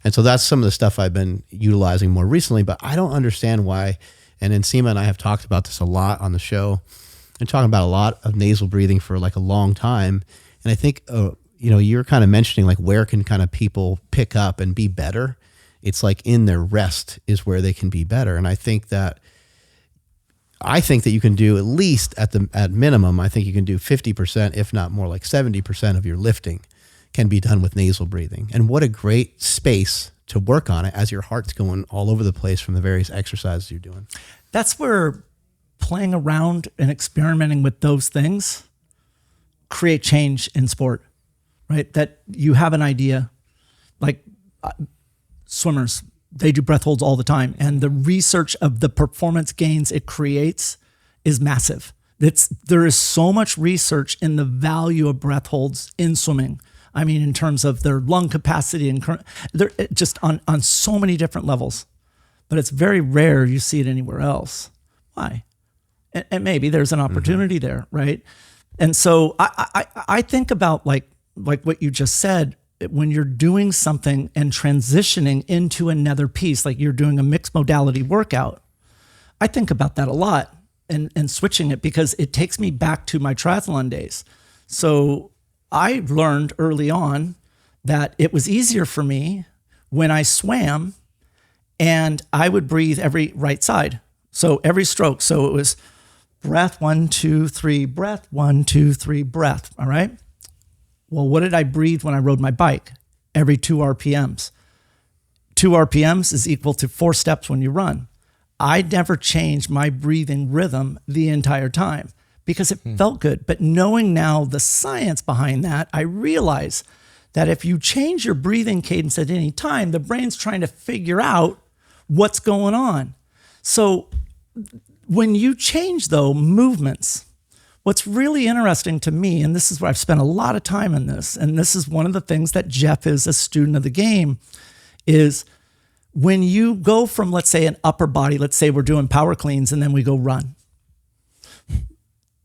And so that's some of the stuff I've been utilizing more recently, but I don't understand why. And Nsima and I have talked about this a lot on the show and talking about a lot of nasal breathing for like a long time. And I think, you're kind of mentioning like where can kind of people pick up and be better. It's like in their rest is where they can be better. And I think that you can do at least at minimum, I think you can do 50%, if not more, like 70% of your lifting can be done with nasal breathing. And what a great space to work on it as your heart's going all over the place from the various exercises you're doing. That's where playing around and experimenting with those things create change in sport, right? That you have an idea, like swimmers, they do breath holds all the time. And the research of the performance gains it creates is massive. There is so much research in the value of breath holds in swimming. I mean, in terms of their lung capacity and they're just on so many different levels, but it's very rare you see it anywhere else. Why? And maybe there's an opportunity there, right? And so I think about like what you just said, when you're doing something and transitioning into another piece, like you're doing a mixed modality workout, I think about that a lot and switching it because it takes me back to my triathlon days. So I learned early on that it was easier for me when I swam and I would breathe every right side. So every stroke. So it was breath, 1, 2, 3, breath, 1, 2, 3, breath. All right. Well, what did I breathe when I rode my bike? Every 2 RPMs. 2 RPMs is equal to 4 steps when you run. I never changed my breathing rhythm the entire time because it felt good. But knowing now the science behind that, I realize that if you change your breathing cadence at any time, the brain's trying to figure out what's going on. So when you change, though, movements, what's really interesting to me, and this is where I've spent a lot of time in this, and this is one of the things that Jeff is a student of the game, is When you go from, let's say, an upper body, let's say we're doing power cleans and then we go run.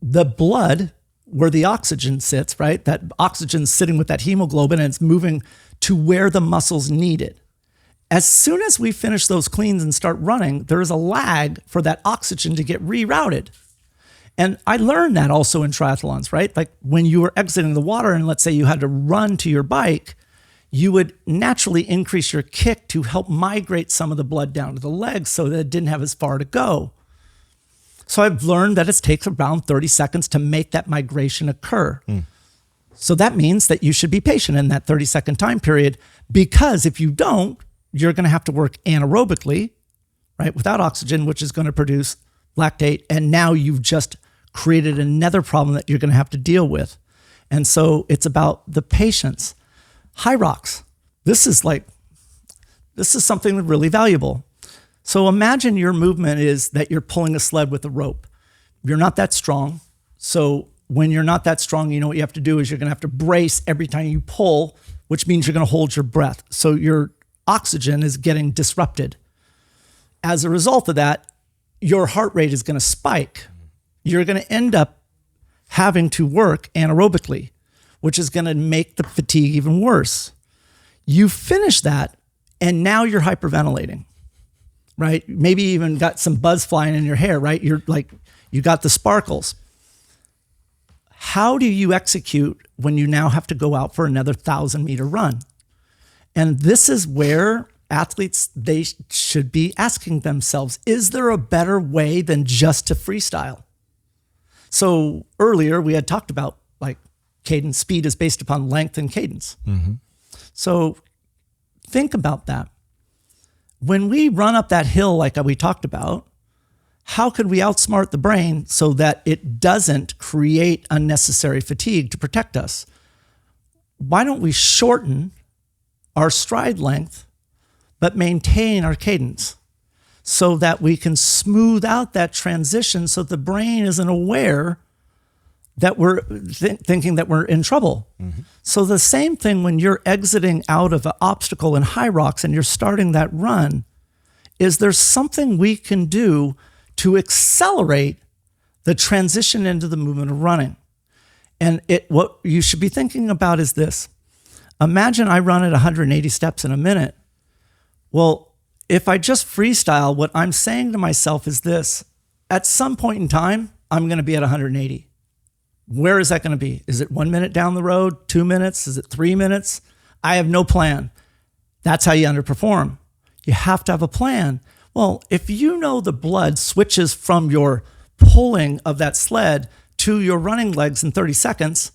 The blood, where the oxygen sits, right? That oxygen's sitting with that hemoglobin and it's moving to where the muscles need it. As soon as we finish those cleans and start running, there is a lag for that oxygen to get rerouted. And I learned that also in triathlons, right? Like when you were exiting the water and let's say you had to run to your bike, you would naturally increase your kick to help migrate some of the blood down to the legs so that it didn't have as far to go. So I've learned that it takes around 30 seconds to make that migration occur. So that means that you should be patient in that 30-second time period, because if you don't, you're going to have to work anaerobically, right, without oxygen, which is going to produce lactate. And now you've just created another problem that you're going to have to deal with. And so it's about the patience. Hyrox. This is something really valuable. So imagine your movement is that you're pulling a sled with a rope. You're not that strong. So when you're not that strong, you know what you have to do is you're going to have to brace every time you pull, which means you're going to hold your breath. So your oxygen is getting disrupted. As a result of that, your heart rate is going to spike. You're going to end up having to work anaerobically, which is going to make the fatigue even worse. You finish that, and now you're hyperventilating, right? Maybe even got some buzz flying in your hair, right? You're like, you got the sparkles. How do you execute when you now have to go out for another 1,000-meter run? And this is where athletes, they should be asking themselves, is there a better way than just to freestyle? So earlier we had talked about like cadence. Speed is based upon length and cadence. So think about that. When we run up that hill like we talked about, how could we outsmart the brain so that it doesn't create unnecessary fatigue to protect us? Why don't we shorten our stride length, but maintain our cadence so that we can smooth out that transition so the brain isn't aware that we're thinking that we're in trouble. So the same thing when you're exiting out of an obstacle in Hyrox and you're starting that run, is there something we can do to accelerate the transition into the movement of running? And what you should be thinking about is this. Imagine I run at 180 steps in a minute. Well, if I just freestyle, what I'm saying to myself is this. At some point in time, I'm going to be at 180. Where is that going to be? Is it 1 minute down the road, 2 minutes? Is it 3 minutes? I have no plan. That's how you underperform. You have to have a plan. Well, if you know the blood switches from your pulling of that sled to your running legs in 30 seconds,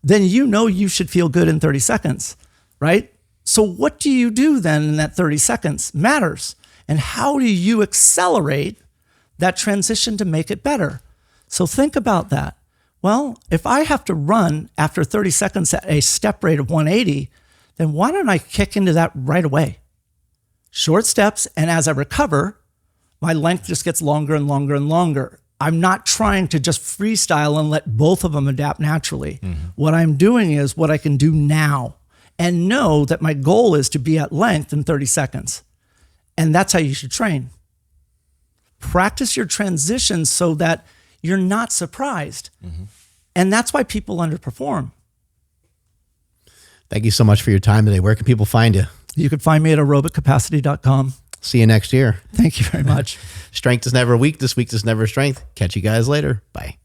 then you know you should feel good in 30 seconds, right? So what do you do then in that 30 seconds matters. And how do you accelerate that transition to make it better? So think about that. Well, if I have to run after 30 seconds at a step rate of 180, then why don't I kick into that right away? Short steps, and as I recover, my length just gets longer and longer and longer. I'm not trying to just freestyle and let both of them adapt naturally. What I'm doing is what I can do now and know that my goal is to be at length in 30 seconds. And that's how you should train. Practice your transitions so that you're not surprised. And that's why people underperform. Thank you so much for your time today. Where can people find you? You can find me at aerobiccapacity.com. See you next year. Thank you very much. Strength is never weakness. Weakness is never strength. Catch you guys later. Bye.